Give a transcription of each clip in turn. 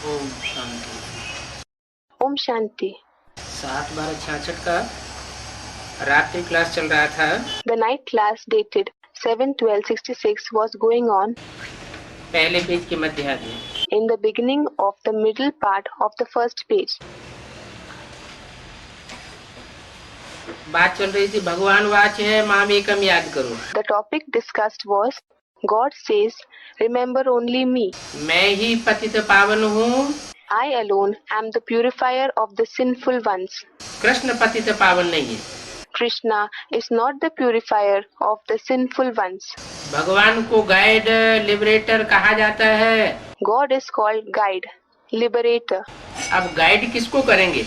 ओम शांति। ओम शांति। 7/12/66 का रात्रि क्लास चल रहा था। The night class dated 7/12/66 was going on पहले पेज के मध्य में in the beginning of the middle part of the first page. बात चल रही थी भगवान वाच है माम एकम याद करो। The topic discussed was God says, remember only me. मैं ही पतित पावन हूँ। I alone am the purifier of the sinful ones. Krishna पतित पावन नहीं है। Krishna is not the purifier of the sinful ones. भगवान को गाइड लिबरेटर कहा जाता है। God is called guide, liberator. अब गाइड किसको करेंगे?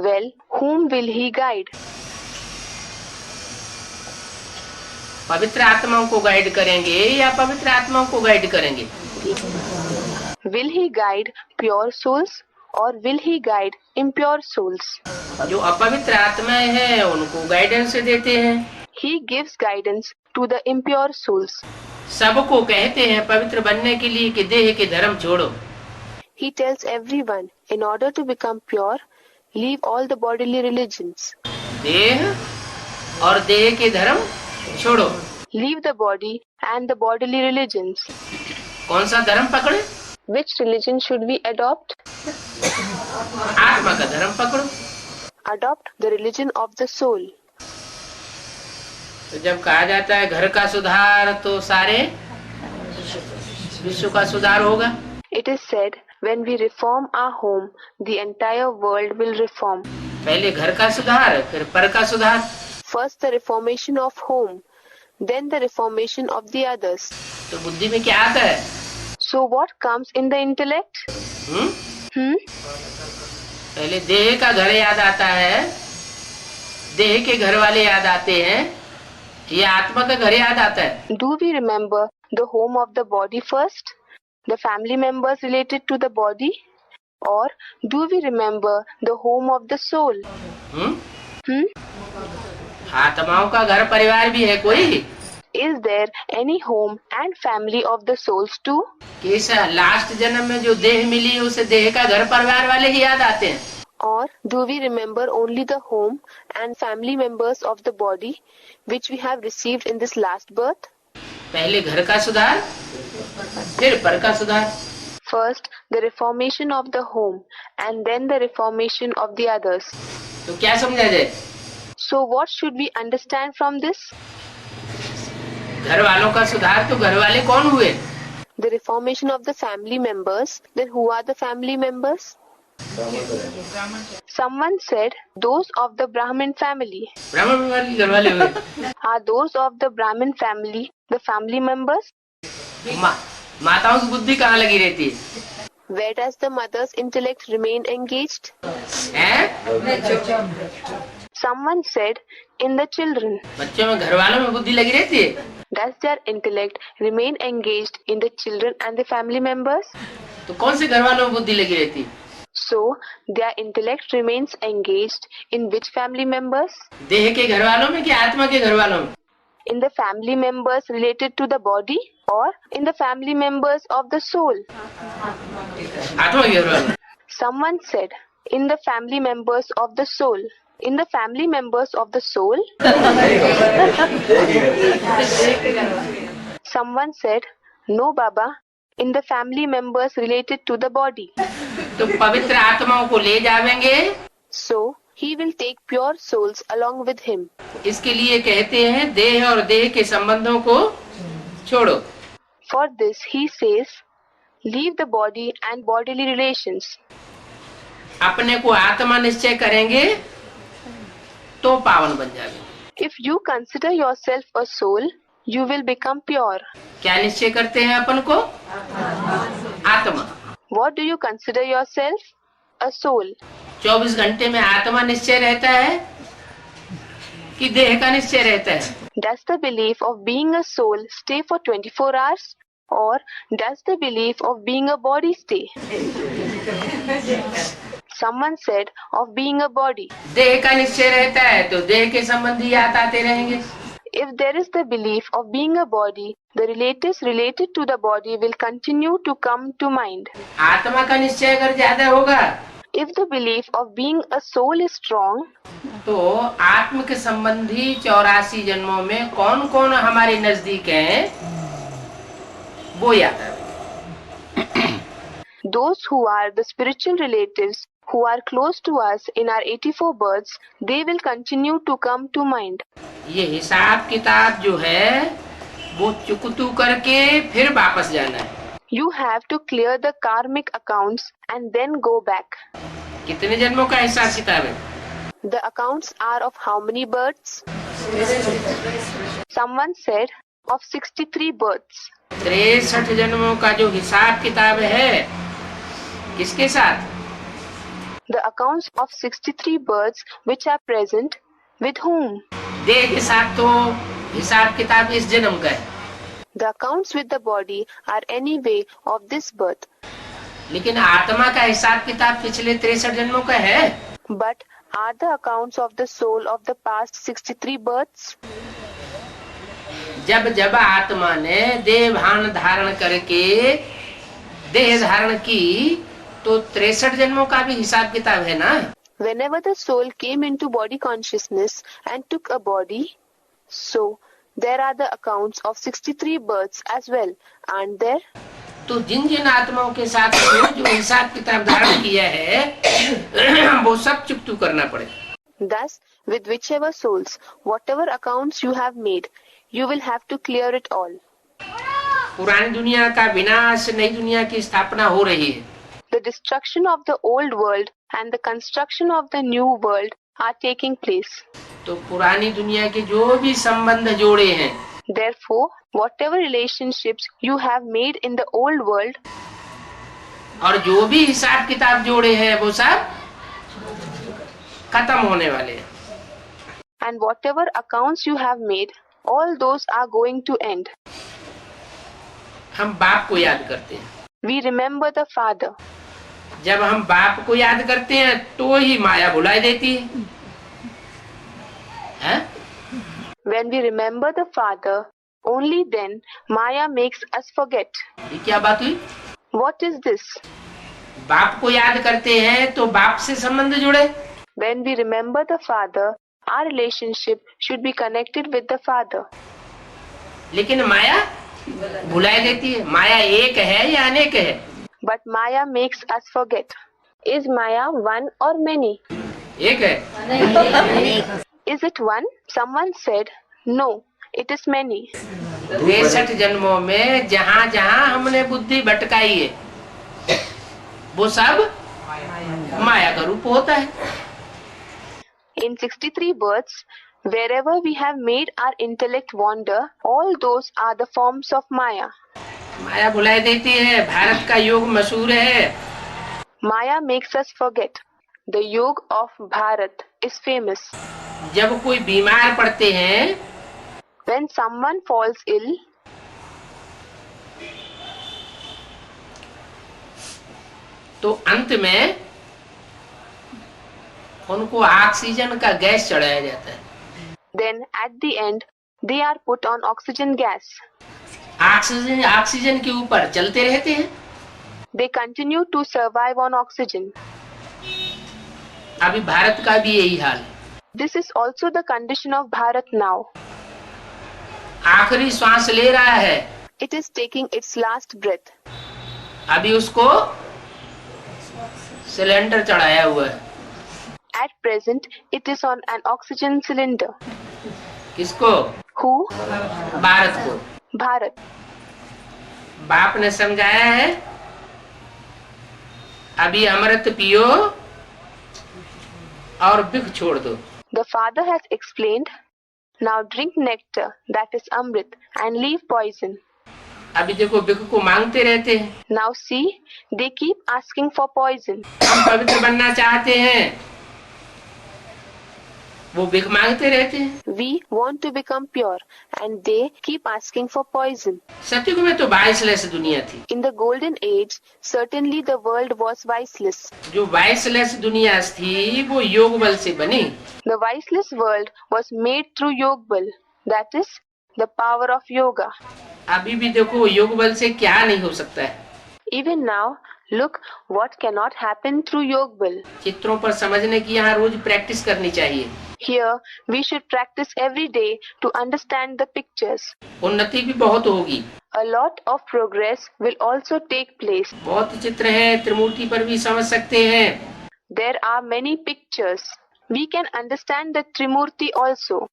Well, whom will he guide? पवित्र आत्माओं को गाइड करेंगे या पवित्र आत्माओं को गाइड करेंगे? Will he guide pure souls or will he guide impure souls? जो अपवित्र आत्माएं हैं उनको गाइडेंस देते हैं। He gives guidance to the impure souls. सबको कहते हैं पवित्र बनने के लिए कि देह के धर्म छोड़ो। He tells everyone, in order to become pure, leave all the bodily religions. देह और देह के धर्म छोड़ो। Leave the body and the bodily religions. कौन सा धर्म पकड़े? Which religion should we adopt? आत्मा का धर्म पकड़ो। Adopt the religion of the soul. तो जब कहा जाता है घर का सुधार तो सारे विश्व का सुधार होगा। It is said, when we reform our home, the entire world will reform. पहले घर का सुधार फिर पर का सुधार। First the reformation of home, then the reformation of the others. तो बुद्धि में क्या आता है? So what comes in the intellect? पहले देह का घर याद आता है, देह के घर वाले याद आते हैं, ये आत्मा का घर याद आता है। Do we remember the home of the body first, the family members related to the body, or do we remember the home of the soul? आत्माओं का घर परिवार भी है कोई? Is there any home and family of the souls too? कि इस last जन्म में जो देह मिली उसे देह का घर परिवार वाले ही याद आते हैं। Or do we remember only the home and family members of the body which we have received in this last birth? पहले घर का सुधार फिर पर का सुधार। First the reformation of the home and then the reformation of the others. तो क्या समझा जाए? So what should we understand from this? घर वालों का सुधार तो घर वाले कौन हुए? The reformation of the family members. Then who are the family members? Someone said, those of the Brahmin family. ब्राह्मण वाले घर वाले हुए। Are those of the Brahmin family the family members? माताओं की बुद्धि कहाँ लगी रहती है? Where does the mother's intellect remain engaged? Someone said, in the children. बच्चों में घर वालों में बुद्धि लगी रहती है। Does their intellect remain engaged in the children and the family members? तो कौन से घर वालों में बुद्धि लगी रहती है? So their intellect remains engaged in which family members? देह के घर वालों में कि आत्मा के घर वालों में? In the family members related to the body or in the family members of the soul? आत्मा के घर वालों। Someone said, in the family members of the soul. In the family members of the soul? Someone said, no Baba, in the family members related to the body. तो पवित्र आत्माओं को ले जावेंगे। So he will take pure souls along with him. इसके लिए कहते हैं देह और देह के संबंधों को छोड़ो। For this he says, leave the body and bodily relations. अपने को आत्मा निश्चय करेंगे तो पावन बन जाएंगे। If you consider yourself a soul, you will become pure. क्या निश्चय करते हैं अपन को? आत्मा। What do you consider yourself? A soul. 24 घंटे में आत्मा निश्चय रहता है कि देह का निश्चय रहता है? Does the belief of being a soul stay for 24 hours? Or does the belief of being a body stay? Someone said of being a body. देह का निश्चय रहता है तो देह के संबंधी याद आते रहेंगे। If there is the belief of being a body, the relatives related to the body will continue to come to mind. आत्मा का निश्चय अगर ज्यादा होगा, If the belief of being a soul is strong, तो आत्म के संबंधी 84 जन्मों में कौन कौन हमारे नजदीक हैं वो याद आवे। those who are the spiritual relatives who are close to us in our 84 births, they will continue to come to mind. ये हिसाब किताब जो है वो चुकतू करके फिर वापस जाना है। You have to clear the karmic accounts and then go back. कितने जन्मों का हिसाब किताब है? The accounts are of how many births? Someone said of 63 births. 63 जन्मों का जो हिसाब किताब है किसके साथ? The accounts of 63 births which are present with whom? देह के साथ तो हिसाब किताब इस जन्म का है, The accounts with the body are anyway of this birth. लेकिन आत्मा का हिसाब किताब पिछले 63 जन्मों का है। But are the accounts of the soul of the past 63 births? जब जब आत्मा ने देह भान धारण करके देह धारण की तो 63 जन्मों का भी हिसाब किताब है ना। Whenever the soul came into body consciousness and took a body, so there are the accounts of 63 births as well, aren't there? तो जिन जिन आत्माओं के साथ जो हिसाब किताब धारण किया है वो सब चुकतू करना पड़ेगा। Thus, with whichever souls, whatever accounts you have made, you will have to clear it all. पुरानी दुनिया का विनाश, नई दुनिया की स्थापना हो रही है। The destruction of the old world and the construction of the new world are taking place. तो पुरानी दुनिया के जो भी संबंध जोड़े हैं, Therefore, whatever relationships you have made in the old world और जो भी हिसाब किताब जोड़े हैं वो सब खत्म होने वाले हैं। and whatever accounts you have made, all those are going to end. हम बाप को याद करते हैं। We remember the Father. जब हम बाप को याद करते हैं तो ही माया भुलाई देती है? When we remember the Father, only then Maya makes us forget. ये क्या बात हुई? What is this? बाप को याद करते हैं तो बाप से संबंध जुड़े। When we remember the Father, our relationship should be connected with the Father. लेकिन माया भुलाई देती है। माया एक है या अनेक है? But Maya makes us forget. Is Maya one or many? एक है। Is it one? Someone said, no, it is many. 63 जन्मों में जहाँ जहाँ हमने बुद्धि भटकाई है वो सब माया का रूप होता है। In 63 births, wherever we have made our intellect wander, all those are the forms of Maya. माया भुलाई देती है। भारत का योग मशहूर है। Maya makes us forget. The yoga of Bharat is famous. जब कोई बीमार पड़ते हैं When someone falls ill, तो अंत में उनको ऑक्सीजन का गैस चढ़ाया जाता है। then at the end, they are put on oxygen gas. Oxygen के ऊपर चलते रहते हैं। They continue to survive on oxygen. अभी भारत का भी यही हाल है। This is also the condition of Bharat now. आखिरी श्वास ले रहा है, It is taking its last breath. अभी उसको सिलेंडर चढ़ाया हुआ है। At present, it is on an oxygen cylinder. किसको? Who? भारत को। Bharat. बाप ने समझाया है अभी अमृत पियो और बिख छोड़ दो। The Father has explained, now drink nectar, that is Amrit, and leave poison. अभी देखो बिख को मांगते रहते हैं। Now see, they keep asking for poison. हम पवित्र बनना चाहते हैं, वो बिख मांगते रहते हैं। We want to become pure, and they keep asking for poison. सतयुग में तो वाइसलेस दुनिया थी। In the golden age, certainly the world was viceless. जो वाइसलेस दुनिया थी वो योग बल से बनी। The viceless world was made through Yogbal. that is the power of yoga. अभी भी देखो योग बल से क्या नहीं हो सकता है. Even now, look what cannot happen through yoga ball. चित्रों पर समझने की यहाँ रोज प्रैक्टिस करनी चाहिए. Here, we should practice every day to understand the pictures. उन्नति भी बहुत होगी. A lot of progress will also take place. बहुत चित्र है, त्रिमूर्ति पर भी समझ सकते हैं. There are many pictures. We can understand the Trimurti also.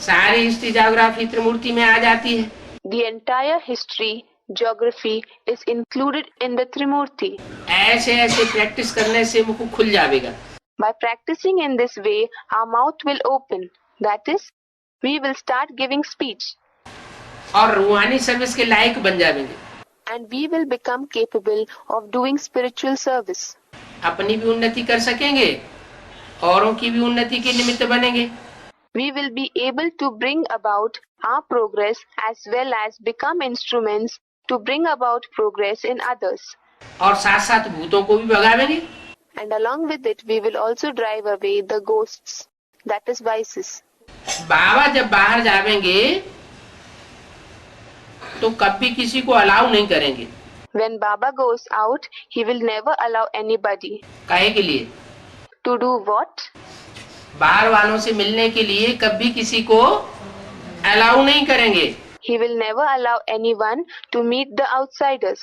सारी हिस्ट्री ज्योग्राफी त्रिमूर्ति में आ जाती है. The entire history, geography is included in the Trimurti. ऐसे ऐसे प्रैक्टिस करने से मुख खुल जाएगा. By practicing in this way, our mouth will open. That is, we will start giving speech. और रूहानी सर्विस के लायक बन जाएंगे. And we will become capable of doing spiritual service. अपनी भी उन्नति कर सकेंगे, औरों की भी उन्नति के निमित्त बनेंगे. We will be able to bring about our progress as well as become instruments to bring about progress in others. और साथ साथ भूतों को भी भगावेंगे. And along with it, we will also drive away the ghosts, that is vices. बाबा जब बाहर जावेंगे तो कभी किसी को अलाउ नहीं करेंगे. When Baba goes out, he will never allow anybody. काहे के लिए? To do what? बाहर वालों से मिलने के लिए कभी किसी को अलाउ नहीं करेंगे. He will never allow anyone to meet the outsiders.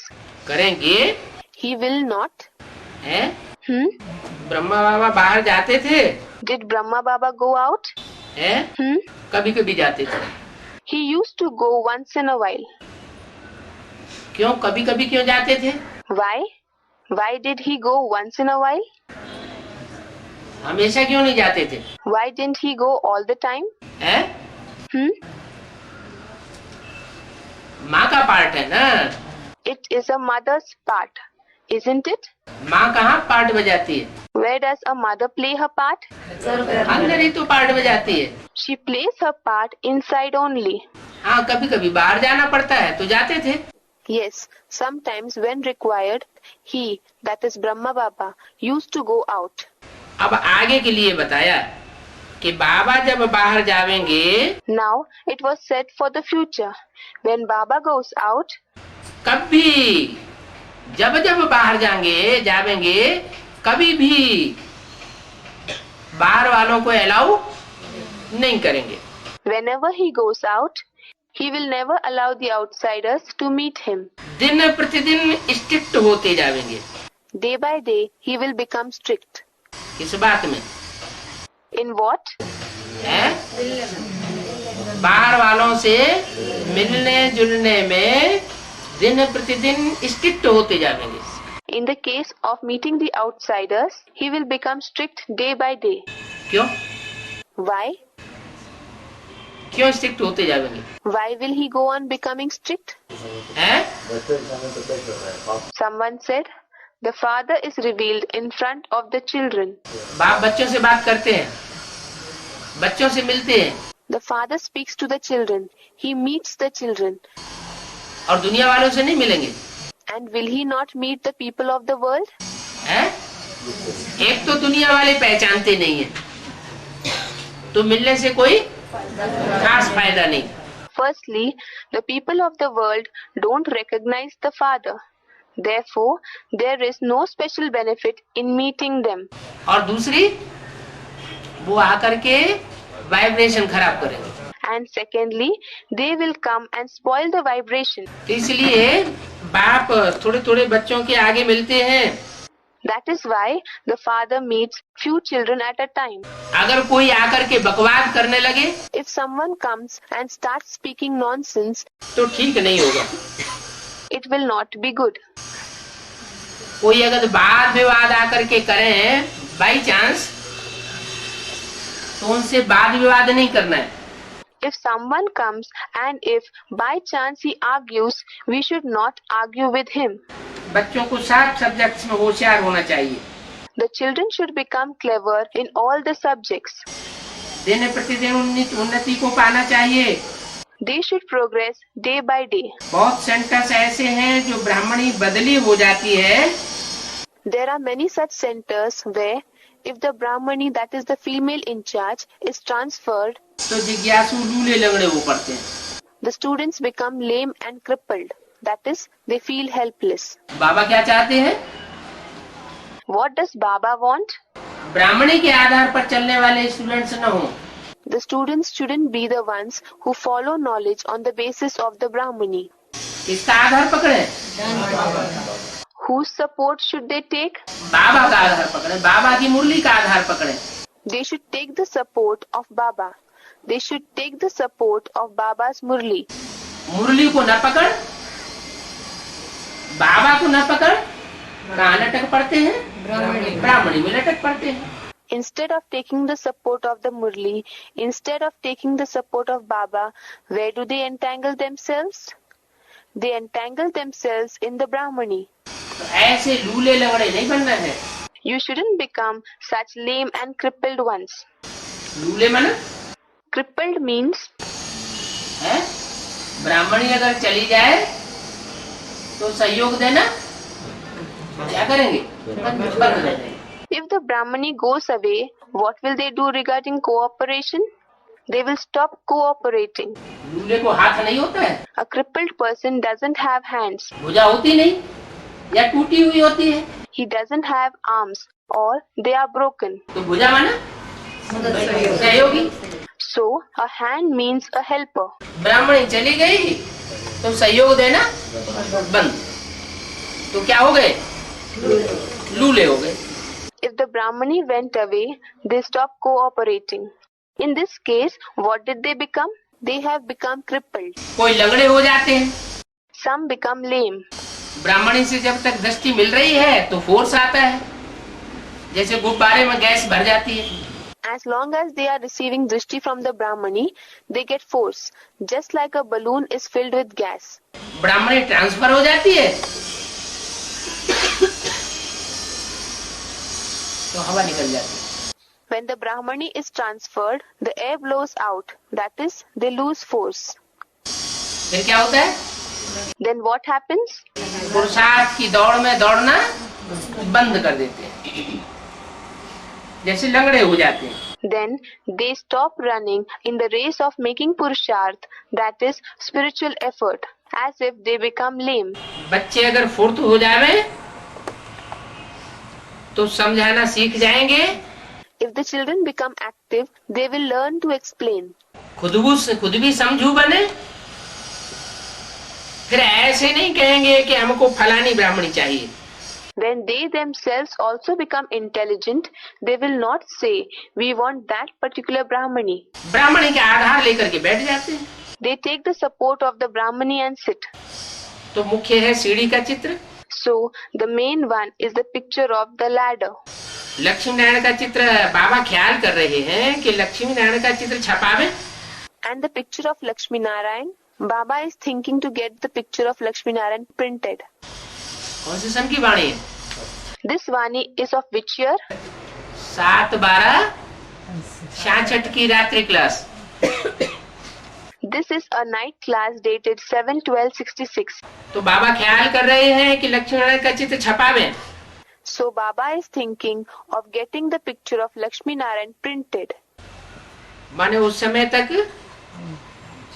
करेंगे? He will not. हैं? ब्रह्मा बाबा बाहर जाते थे. Did Brahma Baba go out? हैं? कभी कभी जाते थे. He used to go once in a while. क्यों कभी कभी क्यों जाते थे? Why? Why did he go once in a while? हमेशा क्यों नहीं जाते थे? Why didn't he go all the time? हैं? माँ का पार्ट है ना. It is a mother's part, isn't it? माँ कहाँ पार्ट बजाती है? Where does a mother play her part? अंदर ही तो पार्ट बजाती है. She plays her part inside only. हाँ कभी कभी बाहर जाना पड़ता है तो जाते थे. Yes, sometimes when required, he, that is Brahma Baba, used to go out. अब आगे के लिए बताया कि बाबा जब बाहर जावेंगे. Now it was said for the future. When Baba goes out, कभी जब जब बाहर जावेंगे कभी भी बाहर वालों को अलाउ नहीं करेंगे. whenever he goes out, he will never allow the outsiders to meet him. दिन प्रतिदिन स्ट्रिक्ट होते जावेंगे. Day by day, he will become strict. इस बात में. In what? है? बाहर वालों से मिलने जुलने में दिन प्रतिदिन स्ट्रिक्ट होते जावेंगे. In the case of meeting the outsiders, he will become strict day by day. क्यों? Why? क्यों स्ट्रिक्ट होते जावेंगे? Why will he go on becoming strict? हैं? Someone said, the father is revealed in front of the children. बाप बच्चों से बात करते हैं, बच्चों से मिलते हैं. The father speaks to the children. He meets the children. और दुनिया वालों से नहीं मिलेंगे. And will he not meet the people of the world? हैं? एक तो दुनिया वाले पहचानते नहीं है, तो मिलने से कोई खास फायदा नहीं. Firstly, the people of the world don't recognize the father. Therefore, there is no special benefit in meeting them. और दूसरी, वो आकर के वाइब्रेशन खराब करेंगे. And secondly, they will come and spoil the vibration. इसलिए बाप थोड़े थोड़े बच्चों के आगे मिलते हैं. That is why the father meets few children at a time. अगर कोई आकर के बकवाद करने लगे, If someone comes and starts speaking nonsense, तो ठीक नहीं होगा. it will not be good. कोई अगर वाद विवाद आकर के करें बाई चांस, तो उनसे वाद विवाद नहीं करना है. If someone comes and if by chance he argues, we should not argue with him. बच्चों को सब सब्जेक्ट्स में होशियार होना चाहिए. The children should become clever in all the subjects. दिन प्रतिदिन उन्नति को पाना चाहिए. They should progress day by day. बहुत सेंटर्स ऐसे हैं जो ब्राह्मणी बदली हो जाती है. There are many such centers where if the Brahmani, that is the female in charge, is transferred, तो जिज्ञासु लूले लंगड़े वो पढ़ते हैं। The students become lame and crippled. That is, they feel helpless. बाबा क्या चाहते हैं? What does Baba want? ब्राह्मणी के आधार पर चलने वाले स्टूडेंट्स न हो। The students shouldn't be the ones who follow knowledge on the basis of the Brahmani. किसका आधार पकड़े? Whose support should they take? बाबा का आधार पकड़े, बाबा की मुरली का आधार पकड़े। They should take the support of Baba. They should take the support of Baba's Murli. मुरली को न पकड़, बाबा को न पकड़, कहाँ लटक पड़ते हैं? ब्राह्मणी में लटक पड़ते हैं। Instead of taking the support of the Murli, instead of taking the support of Baba, where do they entangle themselves? They entangle themselves in the Brahmani. तो ऐसे लूले लंगड़े नहीं बनना है। You shouldn't become such lame and crippled ones. लूले मन Crippled means है, ब्राह्मणी अगर चली जाए तो सहयोग देना क्या करेंगे? बंद कर देंगे। if the Brahmani goes away, what will they do regarding cooperation? They will stop cooperating. लूले को हाथ नहीं होता है, A crippled person doesn't have hands. भुजा होती नहीं या टूटी हुई होती है, He doesn't have arms or they are broken. तो भुजा माना सहयोगी। So, a hand means a helper. ब्राह्मणी चली गई तो सहयोग देना बंद, तो क्या हो गए? लूले हो गए। If the Brahmani went away, they stopped cooperating. In this case, what did they become? They have become crippled. कोई लंगड़े हो जाते हैं। Some become lame. ब्राह्मणी से जब तक दृष्टि मिल रही है तो फोर्स आता है, जैसे गुब्बारे में गैस भर जाती है। As long as they are receiving drishti from the Brahmani, they get force, just like a balloon is filled with gas. Brahmani transfer हो जाती है तो हवा निकल जाती है। When the Brahmani is transferred, the air blows out. That is, they lose force. फिर क्या होता है? Then what happens? पुरुषार्थ की दौड़ में दौड़ना बंद कर देते हैं, जैसे लंगड़े हो जाते हैं। Then they stop running in the race of making purusharth, that is spiritual effort, as if they become lame. बच्चे अगर फुर्त हो जावे तो समझाना सीख जाएंगे, If the children become active, they will learn to explain. खुद भी समझू बने, फिर ऐसे नहीं कहेंगे कि हमको फलानी ब्राह्मणी चाहिए। When they themselves also become intelligent, they will not say, we want that particular Brahmani. ब्राह्मणी के आधार लेकर के बैठ जाते हैं। They take the support of the Brahmani and sit. तो मुख्य है सीढ़ी का चित्र, So, the main one is the picture of the ladder. Lakshmi Narayan का चित्र बाबा ख्याल कर रहे हैं कि लक्ष्मी नारायण का चित्र छपावे। And the picture of Lakshmi Narayan, Baba is thinking to get the picture of Lakshmi Narayan printed. कौन से सन की वाणी है? This Vani is of which year? 7/12/66 की रात्रि class. This is a night class dated 7/12/66. तो बाबा ख्याल कर रहे हैं कि लक्ष्मी नारायण का चित्र छपावे। So Baba is thinking of getting the picture of Lakshmi Narayan printed. माने उस समय तक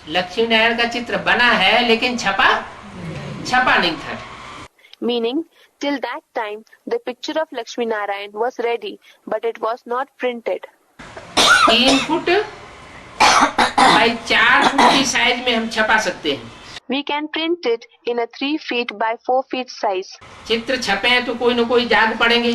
लक्ष्मी नारायण का चित्र बना है लेकिन छपा नहीं था। Meaning, till that time, the picture of Lakshmi Narayan was ready, but it was not printed. 3 foot by 4 foot की साइज में हम छपा सकते हैं। We can print it in a 3 feet by 4 feet size. चित्र छपे हैं तो कोई न कोई जाग पड़ेंगे।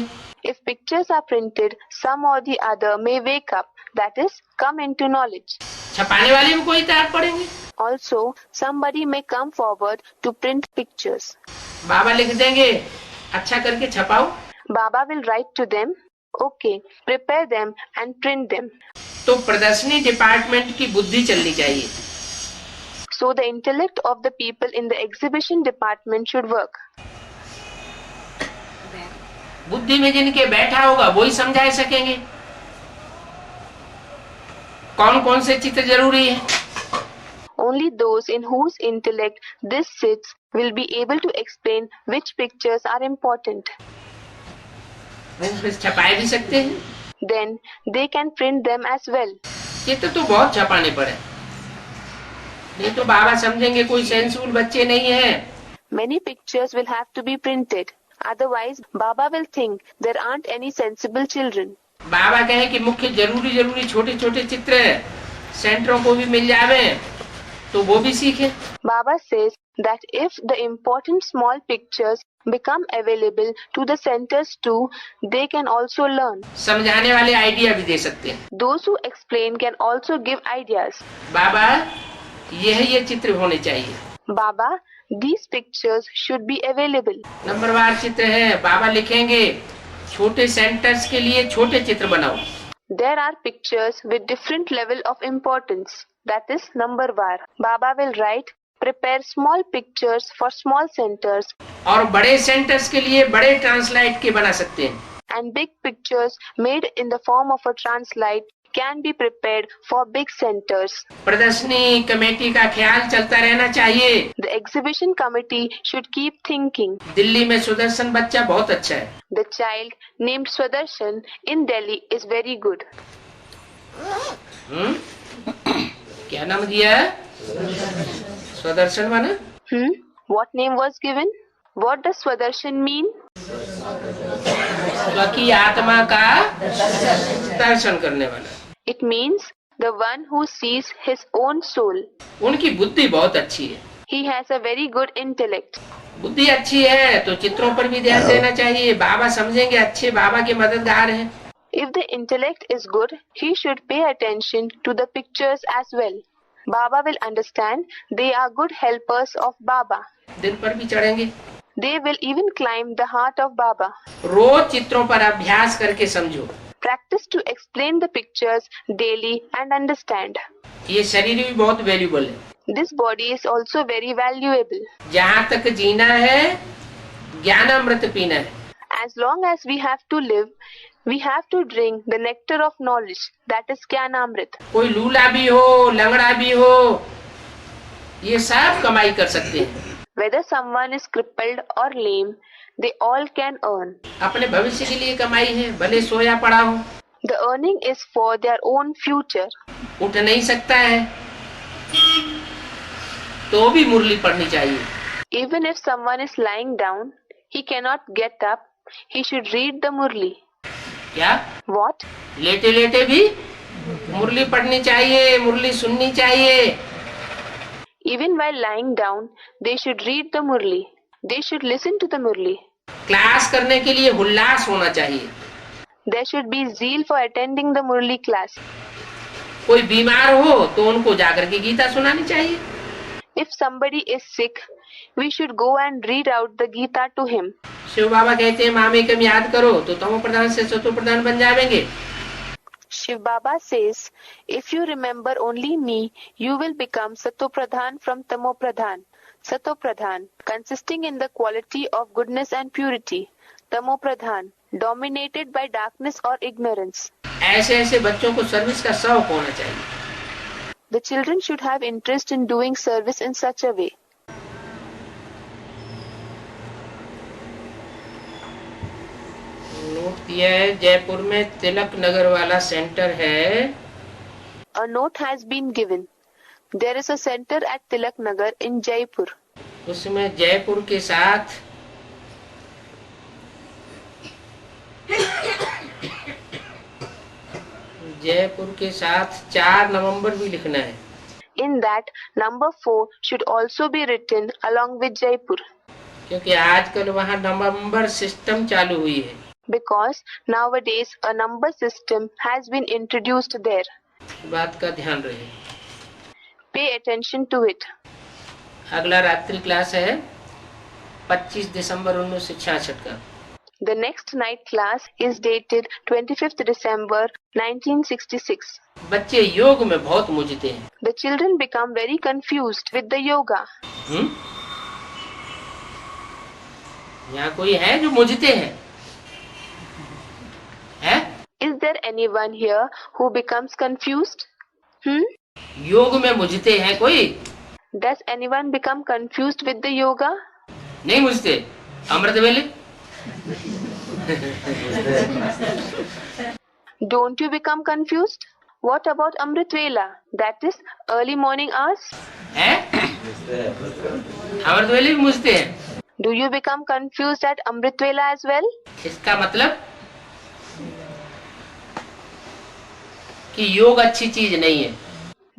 If pictures are printed, some or the other may wake up, that is, come into knowledge. छपाने वाले में कोई जाग पड़ेंगे। Also, somebody may come forward to print pictures. बाबा लिख देंगे, अच्छा करके छपाओ। Baba will write to them, okay, prepare them and print them. तो प्रदर्शनी डिपार्टमेंट की बुद्धि चलनी चाहिए। So the intellect of the people in the exhibition department should work. बुद्धि में जिनके बैठा होगा वही समझा सकेंगे कौन कौन से चित्र जरूरी है। Only those in whose intellect this sits will be able to explain which pictures are important. छपाए भी सकते हैं। Then they can print them as well. चित्र तो बहुत छपाने पड़े, नहीं तो बाबा समझेंगे कोई सेंसफुल बच्चे नहीं है। Many pictures will have to be printed. Otherwise, Baba will think there aren't any sensible children. बाबा कहे कि मुख्य जरूरी छोटे छोटे चित्र सेंटरों को भी मिल जावे तो वो भी सीखे। Baba says that if the important small pictures become available to the centers too, they can also learn. समझाने वाले आइडिया भी दे सकते हैं। Those who explain can also give ideas. बाबा ये चित्र होने चाहिए। Baba, these pictures should be available. नंबरवार चित्र है, बाबा लिखेंगे छोटे सेंटर्स के लिए छोटे चित्र बनाओ। There are pictures with different level of importance. That is numberwar. Baba will write, prepare small pictures for small centers. और बड़े सेंटर्स के लिए बड़े ट्रांसलाइट के बना सकते हैं। And big pictures made in the form of a translite can be prepared for big centers. प्रदर्शनी कमेटी का ख्याल चलता रहना चाहिए। The exhibition committee should keep thinking. Delhi में सुदर्शन बच्चा बहुत अच्छा है। The child named Swadershan in Delhi is very good. क्या नाम दिया है? स्वदर्शन माना? What name was given? What does Swadershan mean? स्वकी आत्मा का दर्शन करने वाला। It means the one who sees his own soul. उनकी बुद्धि बहुत अच्छी है। He has a very good intellect. बुद्धि अच्छी है तो चित्रों पर भी ध्यान देना चाहिए। बाबा समझेंगे अच्छे बाबा के मददगार हैं। If the intellect is good, he should pay attention to the pictures as well. Baba will understand they are good helpers of Baba. दिल पर भी चढ़ेंगे। They will even climb the heart of Baba. रोज चित्रों पर अभ्यास करके समझो। Practice to explain the pictures daily and understand. ये शरीर भी बहुत वैल्यूबल है। This body is also very valuable. जहाँ तक जीना है ज्ञानामृत पीना है। As long as we have to live, we have to drink the nectar of knowledge, that is Jnanamrit. कोई लूला भी हो, लंगड़ा भी हो, ये सब कमाई कर सकते हैं। Whether someone is crippled or lame, they all can earn. अपने भविष्य के लिए कमाई है, भले सोया पड़ा हो। The earning is for their own future. उठ नहीं सकता है तो भी मुरली पढ़नी चाहिए। Even if someone is lying down, he cannot get up, he should read the Murli. क्या? What? लेटे लेटे भी मुरली पढ़नी चाहिए, मुरली सुननी चाहिए। Even while lying down, they should read the Murli. They should listen to the Murli. Class करने के लिए उल्लास होना चाहिए। There should be zeal for attending the Murli class. कोई बीमार हो तो उनको जाकर के गीता सुनानी चाहिए। If somebody is sick, we should go and read out the Gita to him. Shiv बाबा कहते हैं मामे कम याद करो तो तमो प्रधान से सतो प्रधान बन जाएंगे। Shiv Baba says, if you remember only me, you will become Sato Pradhan from Tamo Pradhan. Sato Pradhan, consisting in the quality of goodness and purity. Tamo Pradhan, dominated by darkness or ignorance. ऐसे ऐसे बच्चों को service का शौक होना चाहिए। The children should have interest in doing service in such a way. Note दिया है जयपुर में तिलक नगर वाला सेंटर है। A note has been given. There is a center at Tilak Nagar in Jaipur. उसमें जयपुर के साथ जयपुर के साथ 4 नवंबर भी लिखना है। In that, number 4 should also be written along with Jaipur. क्योंकि आजकल वहाँ नवंबर सिस्टम चालू हुई है। Because nowadays a number system has been introduced there. बात का ध्यान रहे। Pay attention to it. अगला रात्रि क्लास है 25 दिसंबर 1966 का। The next night class is dated 25th December 1966. बच्चे योग में बहुत मुझते हैं। The children become very confused with the yoga. यहाँ कोई है जो मुझते हैं? है? Is there anyone here who becomes confused? योग में मुझते हैं कोई? Does anyone become confused with the yoga? नहीं मुझते। अमृत वेले Don't you become confused? What about Amrit Vela? That is early morning hours. है अमृत वेले भी मुझते हैं। Do you become confused at Amrit Vela as well? इसका मतलब कि योग अच्छी चीज नहीं है।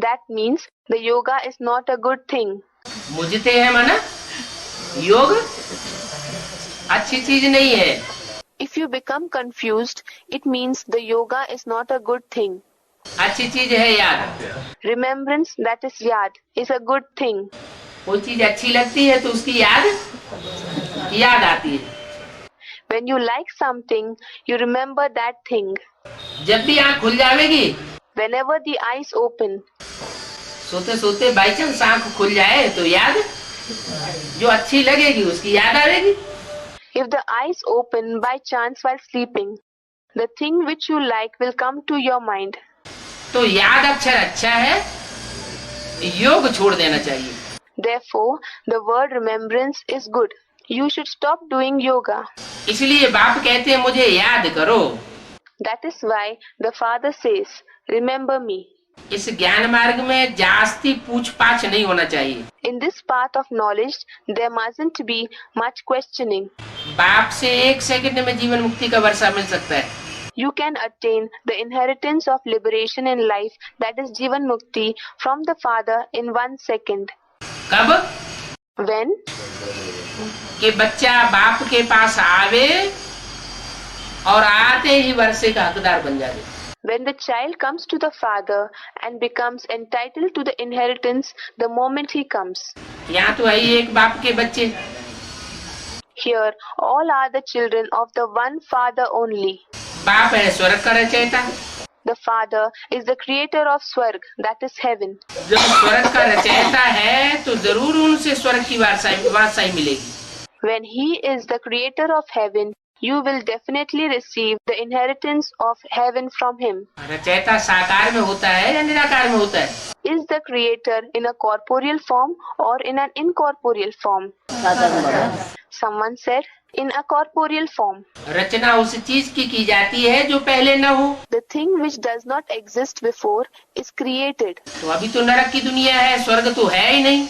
That means the yoga is not a good thing. मुझते है माना योग अच्छी चीज नहीं है। If you become confused, it means the yoga is not a good thing. अच्छी चीज है याद। Remembrance, that is yad, is a good thing. कोई चीज अच्छी लगती है तो उसकी याद आती है। When you like something, you remember that thing. जब भी आँख खुल जाएगी, Whenever the eyes open, सोते सोते बाई चांस आँख खुल जाए तो याद जो अच्छी लगेगी उसकी याद आएगी। if the eyes open by chance while sleeping, the thing which you like will come to your mind. तो याद अक्षर अच्छा है, योग छोड़ देना चाहिए। Therefore, the word remembrance is good. You should stop doing yoga. इसलिए बाप कहते हैं मुझे याद करो। That is why the father says, remember me. इस ज्ञान मार्ग में जास्ती पूछ पाछ नहीं होना चाहिए। In this path of knowledge, there mustn't be much questioning. बाप से 1 सेकंड में जीवन मुक्ति का वर्षा मिल सकता है। You can attain the inheritance of liberation in life, that is Jivan Mukti, from the father in 1 second. कब? When? कि बच्चा बाप के पास आवे और आते ही वर्षे का हकदार बन जाए। When the child comes to the father and becomes entitled to the inheritance the moment he comes. यहाँ तो है ही एक बाप के बच्चे। Here all are the children of the one father only. बाप है स्वर्ग का रचयिता। The father is the creator of Swarg, that is heaven. जब स्वर्ग का रचयिता है तो जरूर उनसे स्वर्ग की वारसाई मिलेगी। When he is the creator of heaven, you will definitely receive the inheritance of heaven from him. रचयिता साकार में होता है या निराकार में होता है? Is the creator in a corporeal form or in an incorporeal form? Someone said, in a corporeal form. रचना उस चीज की जाती है जो पहले न हो। The thing which does not exist before is created. तो अभी तो नरक की दुनिया है, स्वर्ग तो है ही नहीं।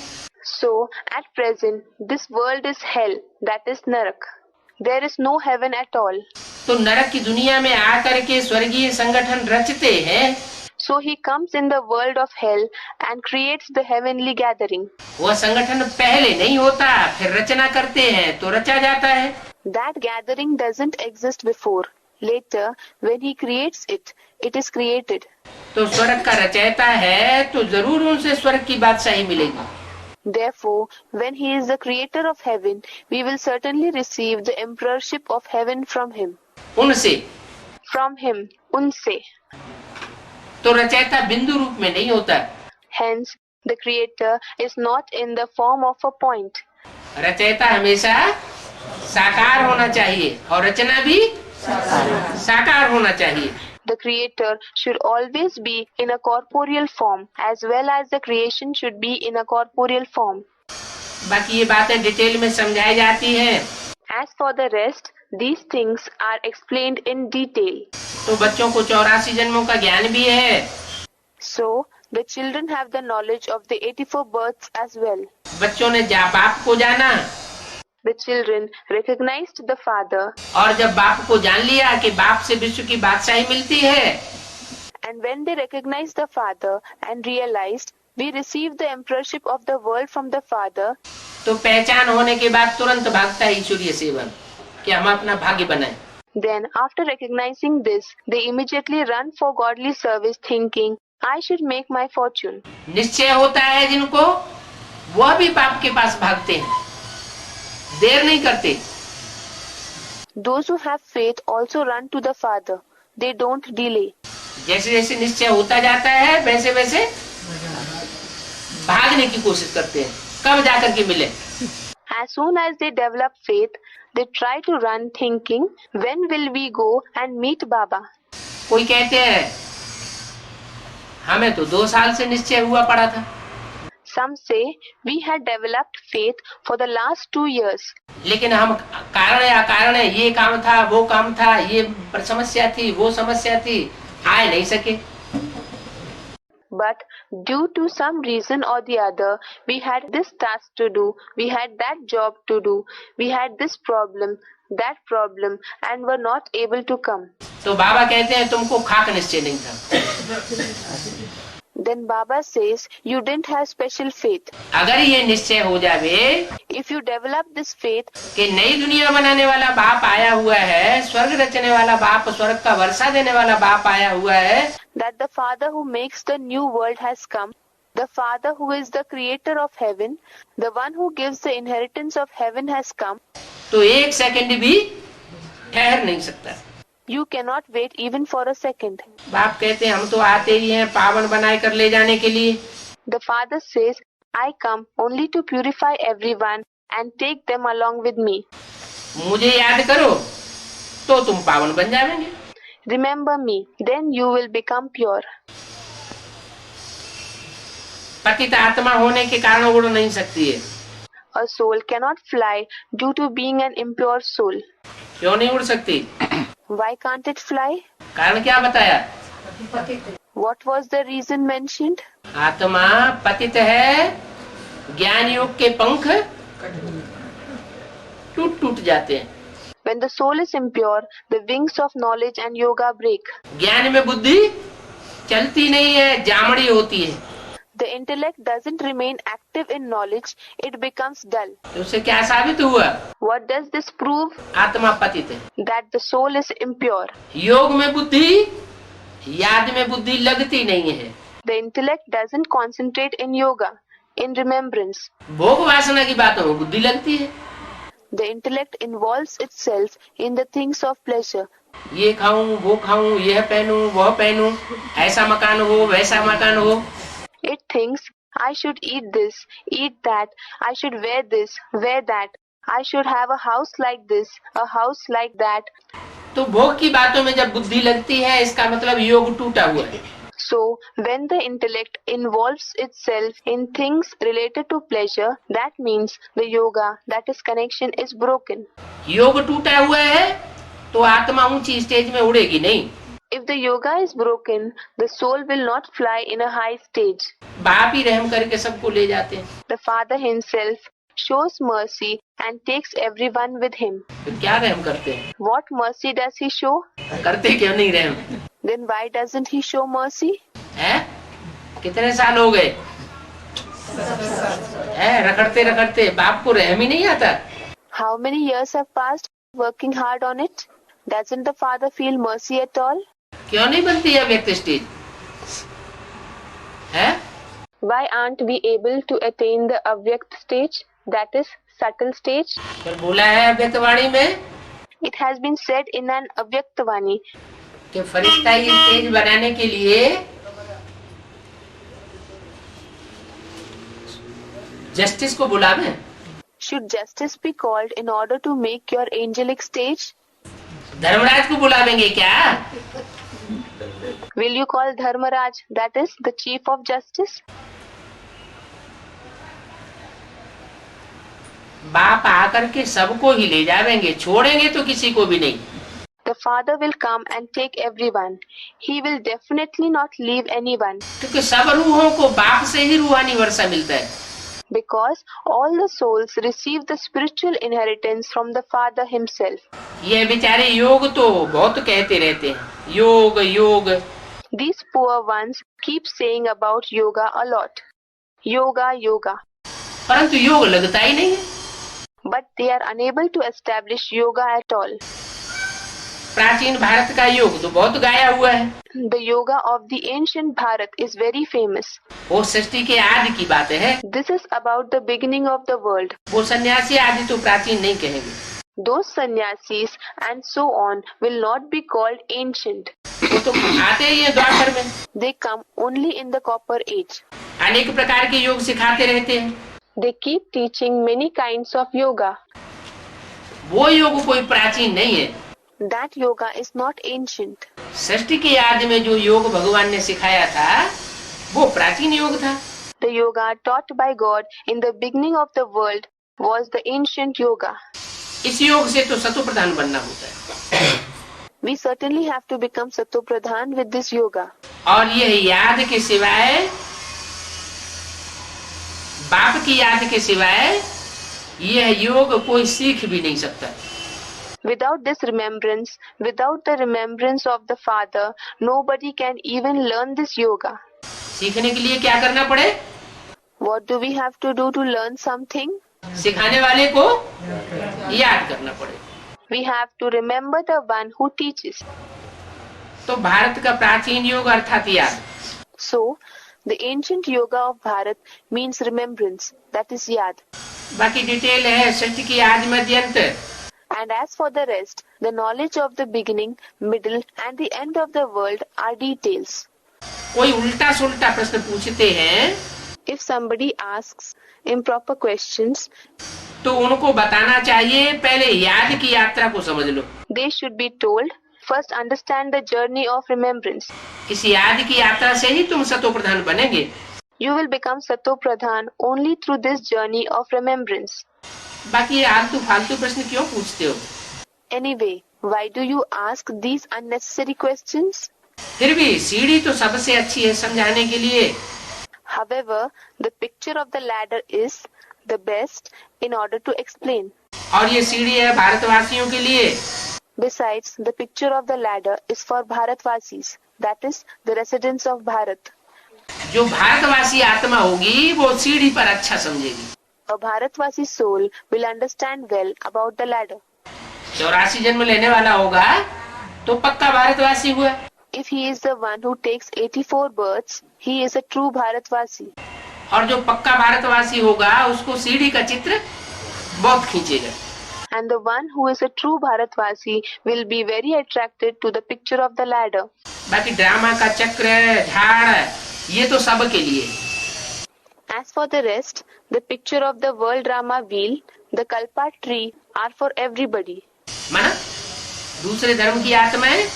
So, at present, this world is hell, that is Narak. There is no heaven at all. तो नरक की दुनिया में आकर के स्वर्गीय संगठन रचते हैं। So he comes in the world of hell and creates the heavenly gathering. वह संगठन पहले नहीं होता, फिर रचना करते हैं तो रचा जाता है। That gathering doesn't exist before. Later, when he creates it, it is created. तो स्वर्ग का रचयिता है तो जरूर उनसे स्वर्ग की बादशाही मिलेगी। Therefore, when he is the creator of heaven, we will certainly receive the emperorship of heaven from him. उनसे। From him, unse. तो रचयिता बिंदु रूप में नहीं होता। Hence, the creator is not in the form of a point. रचयिता हमेशा साकार होना चाहिए और रचना भी साकार होना चाहिए। The creator should always be in a corporeal form as well as the creation should be in a corporeal form. बाकी ये बातें डिटेल में समझाई जाती हैं। As for the rest, these things are explained in detail. तो बच्चों को 84 जन्मों का ज्ञान भी है। So, the children have the knowledge of the 84 births as well. बच्चों ने बाप को जाना। The children recognized the father. और जब बाप को जान लिया कि बाप से विश्व की बादशाही मिलती है। And when they recognized the father and realized we received the emperorship of the world from the father. तो पहचान होने के बाद तुरंत भागता है ईश्वरीय सेवन कि हम अपना भाग्य बनाएं। Then, after recognizing this, they immediately run for godly service, thinking, I should make my fortune. निश्चय होता है जिनको, वह भी बाप के पास भागते हैं, देर नहीं करते। Those who have faith also run to the Father. They don't delay. जैसे जैसे निश्चय होता जाता है वैसे वैसे भागने की कोशिश करते हैं, कब जाकर के मिले। As soon as they develop faith, they try to run thinking, when will we go and meet Baba? कोई कहते हैं हमें तो 2 साल से निश्चय हुआ पड़ा था। Some say we had developed faith for the last 2 years. लेकिन हम कारण या कारण है, ये काम था, वो काम था, ये समस्या थी, वो समस्या थी, आए नहीं सके। But due to some reason or the other, we had this task to do, we had that job to do, we had this problem, that problem, and were not able to come. तो बाबा कहते हैं तुमको खाक निश्चय नहीं था। Then Baba says, you didn't have special faith. अगर ये निश्चय हो जावे, If you develop this faith कि नई दुनिया बनाने वाला बाप आया हुआ है, स्वर्ग रचने वाला बाप, स्वर्ग का वर्षा देने वाला बाप आया हुआ है, that the Father who makes the new world has come, the Father who is the creator of heaven, the one who gives the inheritance of heaven has come, तो एक सेकंड भी ठहर नहीं सकता। you cannot wait even for a second. बाप कहते हैं हम तो आते ही हैं पावन बनाए कर ले जाने के लिए। The Father says, I come only to purify everyone and take them along with me. मुझे याद करो तो तुम पावन बन जाएंगे। Remember me, then you will become pure. पतित आत्मा होने के कारण उड़ नहीं सकती है। A soul cannot fly due to being an impure soul. क्यों नहीं उड़ सकती? Why can't it fly? कारण क्या बताया? What was the reason mentioned? आत्मा पतित है, ज्ञान योग के पंख टूट टूट जाते हैं। When the soul is impure, the wings of knowledge and yoga break. ज्ञान में बुद्धि चलती नहीं है, जामड़ी होती है। The intellect doesn't remain active in knowledge, it becomes dull. तो उससे क्या साबित हुआ? What does this prove? आत्मा पतित है। That the soul is impure. योग में बुद्धि, याद में बुद्धि लगती नहीं है। The intellect doesn't concentrate in yoga, in remembrance. भोग वासना की बातों में बुद्धि लगती है। The intellect involves itself in the things of pleasure. ये खाऊं, वो खाऊं, यह पहनूं, वह पहनूं, ऐसा मकान हो, वैसा मकान हो। It thinks, I should eat this, eat that, I should wear this, wear that, I should have a house like this, a house like that. तो भोग की बातों में जब बुद्धि लगती है, इसका मतलब योग टूटा हुआ है। So, when the intellect involves itself in things related to pleasure, that means the yoga, that is connection, is broken. योग टूटा हुआ है, तो आत्मा ऊंची स्टेज में उड़ेगी नहीं। If the yoga is broken, the soul will not fly in a high stage. बाप ही रहम करके सबको ले जाते हैं। The Father himself shows mercy and takes everyone with him. तो क्या रहम करते हैं? What mercy does he show? करते क्यों नहीं रहम? Then why doesn't he show mercy? हैं? कितने साल हो गए? रखड़ते रखड़ते बाप को रहम ही नहीं आता। How many years have passed working hard on it? Doesn't the Father feel mercy at all? क्यों नहीं बनती है व्यक्त स्टेज? है? Why aren't we able to attain the avyakt stage, that is subtle stage? फिर बोला है अव्यक्तवाणी में It has been said in an Avyaktavani कि फरिश्ता ये स्टेज बनाने के लिए जस्टिस को बुलावे। should justice be called in order to make your angelic stage? Dharmaraj को बुलावेंगे क्या? Will you call Dharmaraj, that is the chief of justice? बाप आकर के सबको ही ले जावेंगे, छोड़ेंगे तो किसी को भी नहीं। The Father will come and take everyone. He will definitely not leave anyone. क्योंकि सब रूहों को बाप से ही रूहानी वर्षा मिलता है। Because all the souls receive the spiritual inheritance from the Father himself. ये बेचारे योग तो बहुत कहते रहते हैं, yoga yoga. These poor ones keep saying about yoga a lot. Yoga, yoga. परंतु योग लगता ही नहीं है। But they are unable to establish yoga at all. प्राचीन भारत का योग तो बहुत गाया हुआ है। The yoga of the ancient Bharat is very famous. वो सृष्टि के आदि की बात है। This is about the beginning of the world. वो सन्यासी आदि तो प्राचीन नहीं कहेंगे। Those sannyasis and so on will not be called ancient. वो तो आते ही हैं द्वापर में। They come only in the copper age. अनेक प्रकार के योग सिखाते रहते हैं। They keep teaching many kinds of yoga. वो योग कोई प्राचीन नहीं है। That yoga is not ancient. सृष्टि के आदि में जो योग भगवान ने सिखाया था, वो प्राचीन योग था। The yoga taught by God in the beginning of the world was the ancient yoga. इस योग से तो सतो प्रधान बनना होता है। We certainly have to become Sato Pradhan with this yoga. और यह याद के सिवाय, बाप की याद के सिवाय यह योग कोई सीख भी नहीं सकता। Without this remembrance, without the remembrance of the Father, nobody can even learn this yoga. सीखने के लिए क्या करना पड़े? What do we have to do to learn something? सिखाने वाले को याद करना पड़े। We have to remember the one who teaches. तो भारत का प्राचीन योग अर्थात याद। So, the ancient yoga of Bharat means remembrance, that is yad. बाकी डिटेल है सृष्टि की आदि मध्य अंत। And as for the rest, the knowledge of the beginning, middle and the end of the world are details. कोई उल्टा सुल्टा प्रश्न पूछते हैं If somebody asks improper questions, तो उनको बताना चाहिए पहले याद की यात्रा को समझ लो। they should be told, first understand the journey of remembrance. इस याद की यात्रा से ही तुम सतो प्रधान बनेंगे। You will become Sato Pradhan only through this journey of remembrance. बाकी ये आलतू फालतू प्रश्न क्यों पूछते हो? Anyway, why do you ask these unnecessary questions? फिर भी सीढ़ी तो सबसे अच्छी है समझाने के लिए। However, the picture of the ladder is the best in order to explain. और ये सीढ़ी है भारतवासियों के लिए। Besides, the picture of the ladder is for Bharatvasis, that is, the residents of Bharat. जो भारतवासी आत्मा होगी वो सीढ़ी पर अच्छा समझेगी। A Bharatvasi soul will understand well about the ladder. 84 जन्म लेने वाला होगा तो पक्का भारतवासी हुआ। If he is the one who takes 84 births, he is a true Bharatvasi. और जो पक्का भारतवासी होगा उसको सीढ़ी का चित्र बहुत खींचेगा। And the one who is a true Bharatvasi will be very attracted to the picture of the ladder. बाकी ड्रामा का चक्र, झाड़, ये तो सबके लिए। As for the rest, the picture of the world drama wheel, the Kalpa tree are for everybody. माना दूसरे धर्म की आत्माएं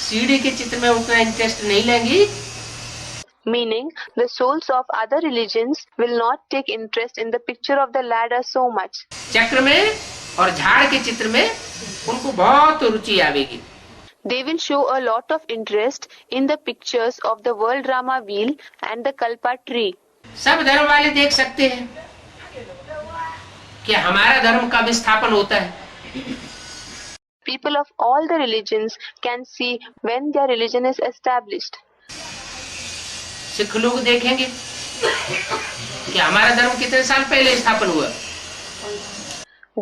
सीढ़ी के चित्र में उतना इंटरेस्ट नहीं लेंगी। Meaning, the souls of other religions will not take interest in the picture of the ladder so much. चक्र में और झाड़ के चित्र में उनको बहुत रुचि आवेगी। They will show a lot of interest in the pictures of the world drama wheel and the Kalpa tree. सब धर्म वाले देख सकते हैं कि हमारा धर्म कब स्थापन होता है। People of all the religions can see when their religion is established. Sikh लोग देखेंगे कि हमारा धर्म कितने साल पहले स्थापन हुआ।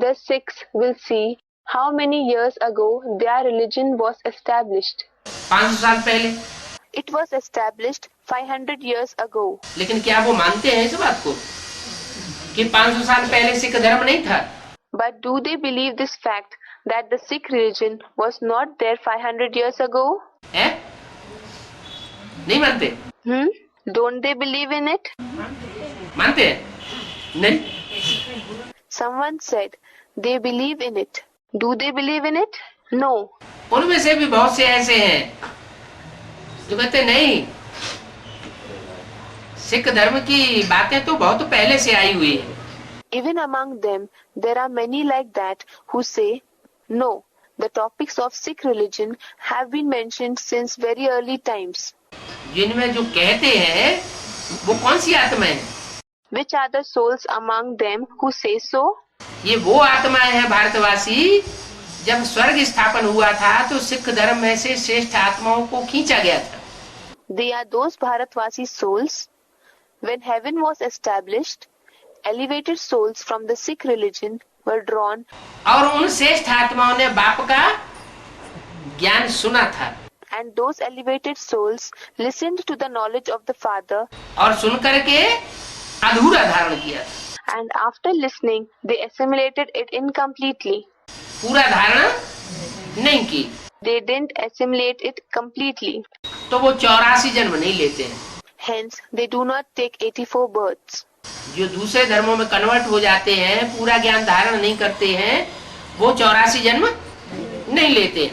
The Sikhs will see how many years ago their religion was established. 500 साल पहले। It was established 500 years ago. लेकिन क्या वो मानते हैं इस बात को कि 500 साल पहले सिख धर्म नहीं था? But do they believe this fact that the Sikh religion was not there 500 years ago? है? नहीं मानते? Don't they believe in it? मानते हैं? नहीं। Someone said they believe in it. Do they believe in it? No. उनमें से भी बहुत से ऐसे हैं जो कहते नहीं, सिख धर्म की बातें तो बहुत पहले से आई हुई है। Even among them, there are many like that who say, no, the topics of Sikh religion have been mentioned since very early times. जिनमें जो कहते हैं वो कौन सी आत्मा है? Which are the souls among them who say so? ये वो आत्माएं हैं भारतवासी, जब स्वर्ग स्थापन हुआ था तो सिख धर्म में से श्रेष्ठ आत्माओं को खींचा गया था। They are those Bharatvasi souls. When heaven was established, elevated souls from the Sikh religion were drawn. और उन श्रेष्ठ आत्माओं ने बाप का ज्ञान सुना था। And those elevated souls listened to the knowledge of the Father. और सुन करके अधूरा धारण किया। And after listening, they assimilated it incompletely. पूरा धारण नहीं की। They didn't assimilate it completely. तो वो 84 जन्म नहीं लेते हैं। Hence, they do not take 84 births. जो दूसरे धर्मों में कन्वर्ट हो जाते हैं, पूरा ज्ञान धारण नहीं करते हैं, वो 84 जन्म नहीं लेते।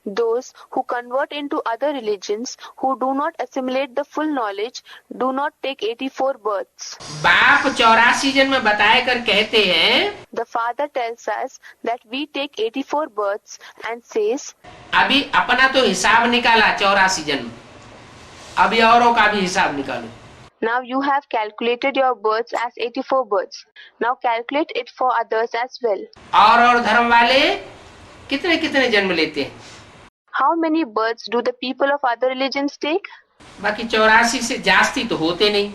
Those who convert into other religions, who do not assimilate the full knowledge, do not take 84 births. बाप 84 जन्म बताए कर कहते हैं, The Father tells us that we take 84 births and says, अभी अपना तो हिसाब निकाला 84 जन्म, अभी औरों का भी हिसाब निकालो। Now you have calculated your births as 84 births. Now calculate it for others as well. और धर्म वाले कितने कितने जन्म लेते हैं? How many births do the people of other religions take? बाकी 84 से जास्ती तो होते नहीं।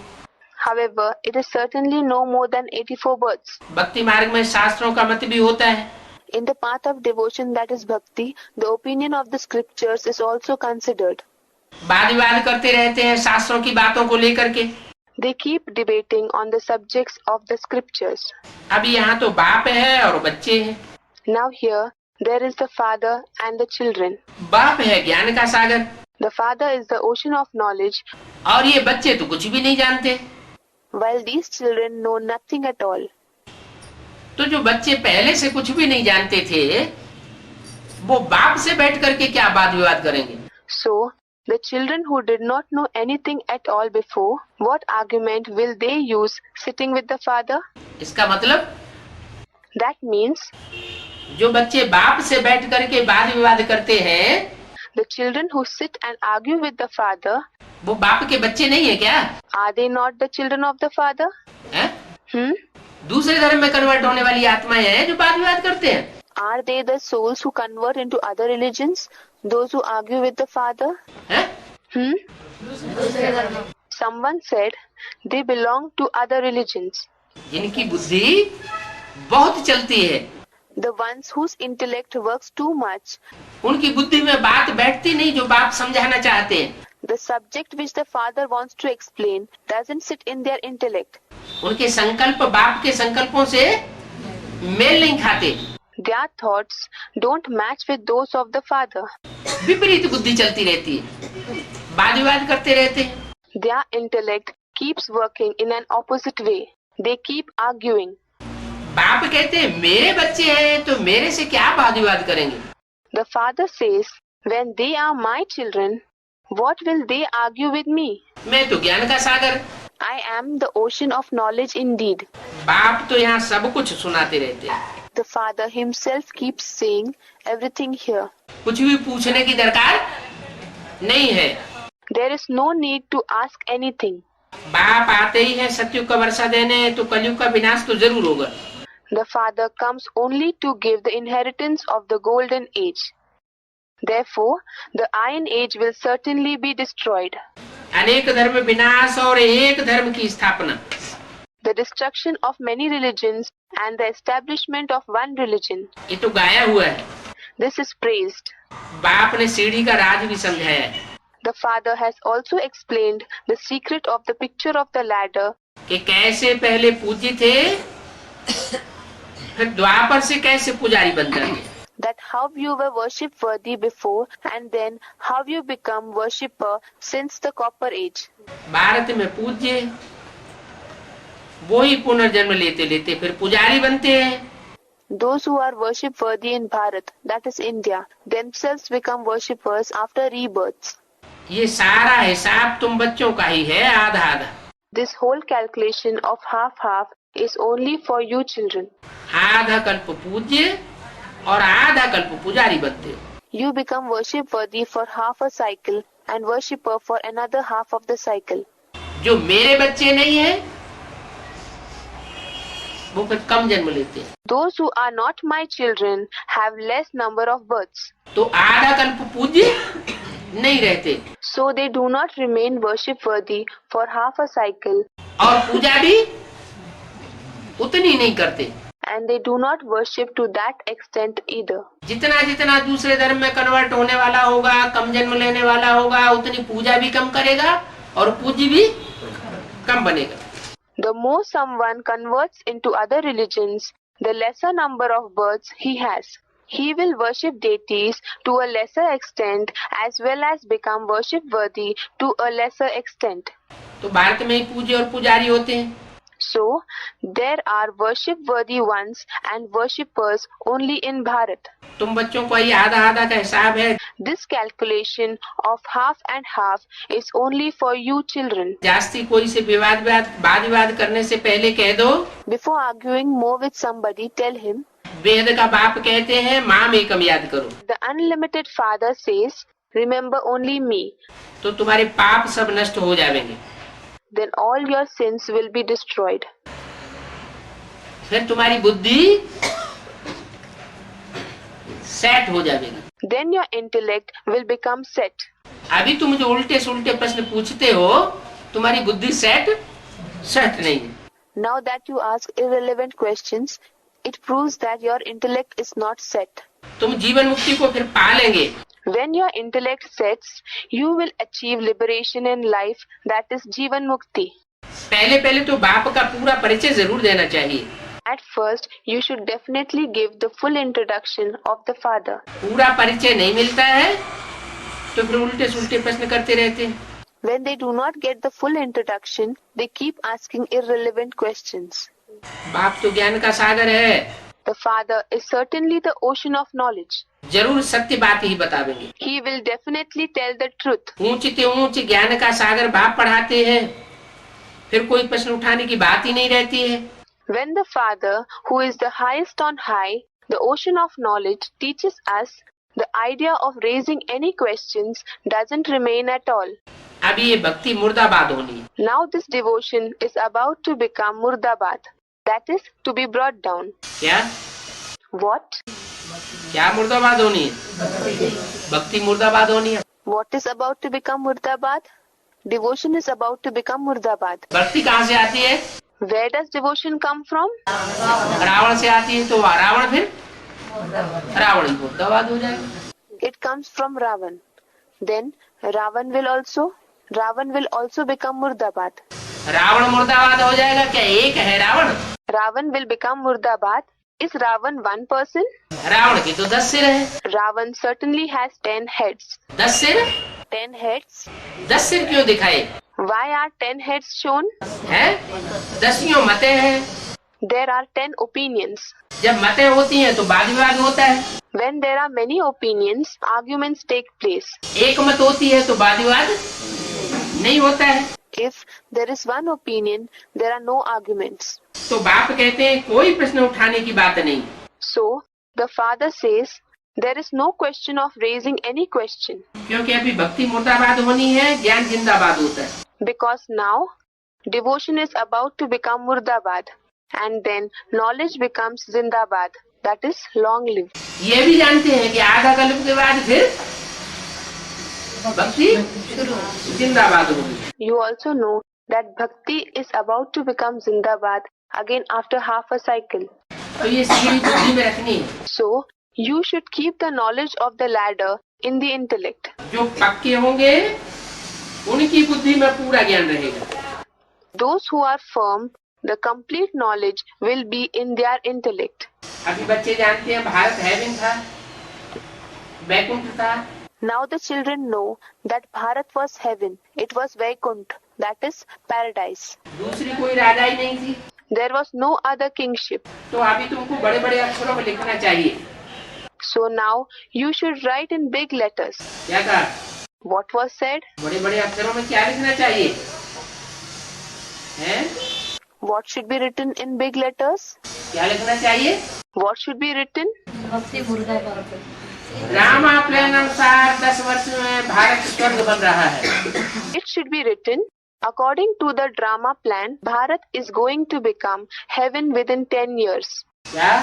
However, it is certainly no more than 84 births. भक्ति मार्ग में शास्त्रों का मत भी होता है। In the path of devotion, that is bhakti, the opinion of the scriptures is also considered. वाद विवाद करते रहते हैं शास्त्रों की बातों को लेकर के। They keep debating on the subjects of the scriptures. अभी यहाँ तो बाप है और बच्चे हैं। Now here, there is the father and the children. बाप है ज्ञान का सागर, The father is the ocean of knowledge, और ये बच्चे तो कुछ भी नहीं जानते। while these children know nothing at all. तो जो बच्चे पहले से कुछ भी नहीं जानते थे, वो बाप से बैठ करके क्या वाद विवाद करेंगे? So, the children who did not know anything at all before, what argument will they use sitting with the father? इसका मतलब That means जो बच्चे बाप से बैठ करके वाद विवाद करते हैं, the children who sit and argue with the father, वो बाप के बच्चे नहीं है क्या? are they not the children of the father? हैं? दूसरे धर्म में कन्वर्ट होने वाली आत्माएं हैं जो वाद विवाद करते हैं। Are they the souls who convert into other religions? Those who argue with the father? हैं? Someone said they belong to other religions. जिनकी बुद्धि बहुत चलती है, The ones whose intellect works too much, उनकी बुद्धि में बात बैठती नहीं जो बाप समझाना चाहते हैं। the subject which the father wants to explain doesn't sit in their intellect. उनके संकल्प बाप के संकल्पों से मेल नहीं खाते। Their thoughts don't match with those of the father. विपरीत बुद्धि चलती रहती है, वाद विवाद करते रहते हैं। Their intellect keeps working in an opposite way. They keep arguing. बाप कहते हैं मेरे बच्चे हैं तो मेरे से क्या वाद विवाद करेंगे? The father says, when they are my children, what will they argue with me? मैं तो ज्ञान का सागर। I am the ocean of knowledge indeed. बाप तो यहाँ सब कुछ सुनाते रहते हैं। The father himself keeps saying everything here. कुछ भी पूछने की दरकार नहीं है। There is no need to ask anything. बाप आते ही है सतयुग का वर्षा देने, तो कलयुग का विनाश तो जरूर होगा। The father comes only to give the inheritance of the golden age. Therefore, the iron age will certainly be destroyed. अनेक धर्म विनाश और एक धर्म की स्थापना। The destruction of many religions and the establishment of one religion. ये तो गाया हुआ है। This is praised. बाप ने सीढ़ी का राज भी समझाया है The father has also explained the secret of the picture of the ladder, कि कैसे पहले पूज्य थे, फिर द्वापर से कैसे पुजारी बन जाते। that how you were worship worthy before and then how you become worshipper since the copper age. Bharat में पूज्य वो ही पुनर्जन्म लेते लेते फिर पुजारी बनते हैं। Those who are worship worthy in Bharat, that is India, themselves become worshippers after rebirths. ये सारा हिसाब तुम बच्चों का ही है, आधा आधा। This whole calculation of half is only for you children. आधा कल्प पूज्य और आधा कल्प पुजारी बनते हो। You become worship worthy for half a cycle and worshipper for another half of the cycle. जो मेरे बच्चे नहीं है वो फिर कम जन्म लेते हैं। Those who are not my children have less number of births. तो आधा कल्प पूज्य नहीं रहते So they do not remain worship worthy for half a cycle और पूजा भी उतनी नहीं करते and they do not worship to that extent either. जितना जितना दूसरे धर्म में कन्वर्ट होने वाला होगा, कम जन्म लेने वाला होगा, उतनी पूजा भी कम करेगा और पूज्य भी कम बनेगा। The more someone converts into other religions, the lesser number of births he has. He will worship deities to a lesser extent as well as become worship worthy to a lesser extent. तो भारत में ही पूज्य और पुजारी होते हैं। So, there are worship worthy ones and worshippers only in Bharat. तुम बच्चों को ये आधा आधा का हिसाब है। This calculation of half and half is only for you children. जास्ती कोई से वाद विवाद करने से पहले कह दो, Before arguing more with somebody, tell him, वेद का बाप कहते हैं माम एकम याद करो। the unlimited father says, remember only me, तो तुम्हारे पाप सब नष्ट हो जाएंगे। then all your sins will be destroyed. फिर तुम्हारी बुद्धि सेट हो जाएगी। Then your intellect will become set. अभी तुम जो उल्टे सुल्टे प्रश्न पूछते हो, तुम्हारी बुद्धि सेट नहीं है। Now that you ask irrelevant questions, it proves that your intellect is not set. तुम जीवन मुक्ति को फिर पा लेंगे। When your intellect sets, you will achieve liberation in life, that is Jivan Mukti. पहले तो बाप का पूरा परिचय जरूर देना चाहिए। At first, you should definitely give the full introduction of the father. पूरा परिचय नहीं मिलता है तो फिर उल्टे सुल्टे प्रश्न करते रहते हैं। When they do not get the full introduction, they keep asking irrelevant questions. बाप तो ज्ञान का सागर है। The father is certainly the ocean of knowledge. जरूर सत्य बात ही बतावेंगे। He will definitely tell the truth. ऊंच से ऊंच ज्ञान का सागर बाप पढ़ाते हैं, फिर कोई प्रश्न उठाने की बात ही नहीं रहती है। When the father, who is the highest on high, the ocean of knowledge, teaches us, the idea of raising any questions doesn't remain at all. अभी ये भक्ति मुर्दाबाद होनी है। Now this devotion is about to become murdabad, that is to be brought down. क्या What? क्या मुर्दाबाद होनी है? भक्ति मुर्दाबाद होनी है। What is about to become murdabad? Devotion is about to become murdabad. भक्ति कहाँ से आती है? Where does devotion come from? Ravan से आती है, तो रावण फिर रावण ही मुर्दाबाद हो जाएगा। It comes from Ravan. Then Ravan will also become murdabad. Ravan मुर्दाबाद हो जाएगा। क्या एक है Ravan? Ravan will become murdabad. Is Ravan one person? Ravan की तो 10 सिर है। Ravan certainly has 10 heads. 10 सिर? 10 heads? 10 सिर क्यों दिखाए? Why are 10 heads shown? है 10 मतें हैं। There are 10 opinions. जब मतें होती हैं तो वाद विवाद होता है। When there are many opinions, arguments take place. एक मत होती है तो वाद विवाद नहीं होता है। If there is one opinion, there are no arguments. तो बाप कहते हैं कोई प्रश्न उठाने की बात नहीं। So the father says there is no question of raising any question. क्योंकि अभी भक्ति मुर्दाबाद होनी है, ज्ञान जिंदाबाद होता है। Because now devotion is about to become murdabad, and then knowledge becomes zindabad, that is long live. ये भी जानते हैं कि आधा कल्प के बाद फिर भक्ति जिंदाबाद होगी। You also know that bhakti is about to become zindabad again after half a cycle. तो ये सीढ़ी बुद्धि में रखनी है। So you should keep the knowledge of the ladder in the intellect. जो पक्के होंगे उनकी बुद्धि में पूरा ज्ञान रहेगा। Those who are firm, the complete knowledge will be in their intellect. अभी बच्चे जानते हैं भारत हेवन था, वैकुंठ था। Now the children know that Bharat was heaven. It was Vaikunt, that is paradise. दूसरी कोई राजा ही नहीं थी। There was no other kingship. तो अभी तुमको बड़े बड़े अक्षरों में लिखना चाहिए। So now you should write in big letters. क्या कहा? What was said? बड़े बड़े अक्षरों में क्या लिखना चाहिए? हैं? What should be written in big letters? क्या लिखना चाहिए? What should be written? Rama plan अनुसार 10 वर्ष में भारत स्वर्ग बन रहा है। It should be written, according to the drama plan, Bharat is going to become heaven within 10 years. क्या?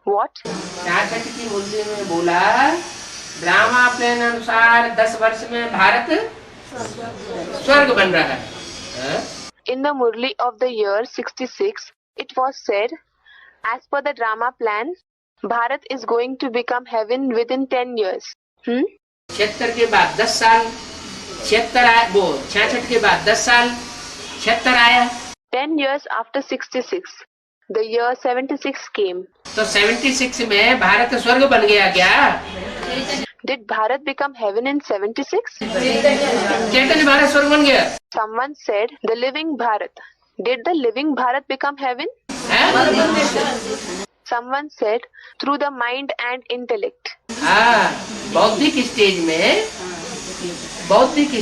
What? 66 की मुद्दे में बोला ड्रामा प्लान अनुसार 10 वर्ष में भारत स्वर्ग बन रहा है। In the Murli of the year 66, it was said, as per the drama plan, Bharat is going to become heaven within 10 years. 76 के बाद 10 साल, 76 आया, वो 66 के बाद 10 साल, 76 आया। 10 years after 66, the year 76 came. तो 76 में भारत स्वर्ग बन गया क्या? Did Bharat become heaven in 76? चैतन्य भारत स्वर्ग बन गया। Someone said, the living Bharat. Did the living Bharat become heaven? Someone said, through the mind and intellect. हाँ, बौद्धिक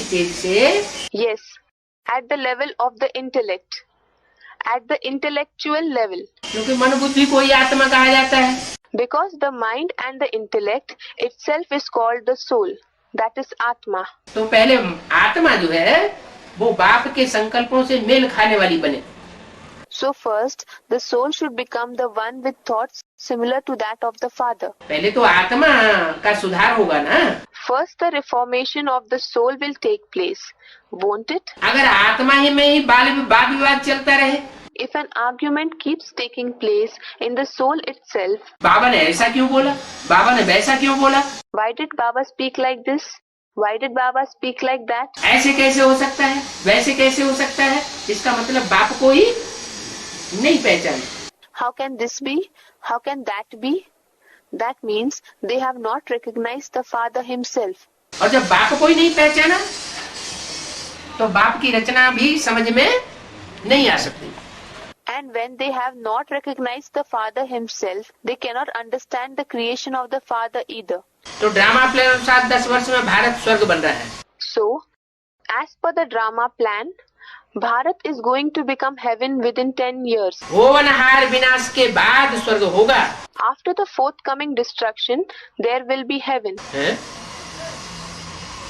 स्टेज से। Yes, at the level of the intellect. At the intellectual level. क्योंकि मन बुद्धि को ही आत्मा कहा जाता है। Because the mind and the intellect itself is called the soul. that is Atma. तो पहले आत्मा जो है वो बाप के संकल्पों से मेल खाने वाली बने। So first, the soul should become the one with thoughts similar to that of the father. पहले तो आत्मा का सुधार होगा ना। First, the reformation of the soul will take place, won't it? अगर आत्मा ही में ही वाद विवाद चलता रहे, If an argument keeps taking place in the soul itself, बाबा ने ऐसा क्यों बोला, बाबा ने वैसा क्यों बोला, why did Baba speak like this? Why did Baba speak like that? ऐसे कैसे हो सकता है, वैसे कैसे हो सकता है, इसका मतलब बाप को ही नहीं पहचान। How can this be? How can that be? That means they have not recognized the Father himself. और जब बाप को ही नहीं पहचाना तो बाप की रचना भी समझ में नहीं आ सकती। And when they have not recognized the Father himself, they cannot understand the creation of the Father either. तो ड्रामा प्लान अनुसार 10 वर्ष में भारत स्वर्ग बन रहा है। So, as per the drama plan, Bharat is going to become heaven within 10 years. होवनहार विनाश के बाद स्वर्ग होगा। After the forthcoming destruction, there will be heaven. हैं?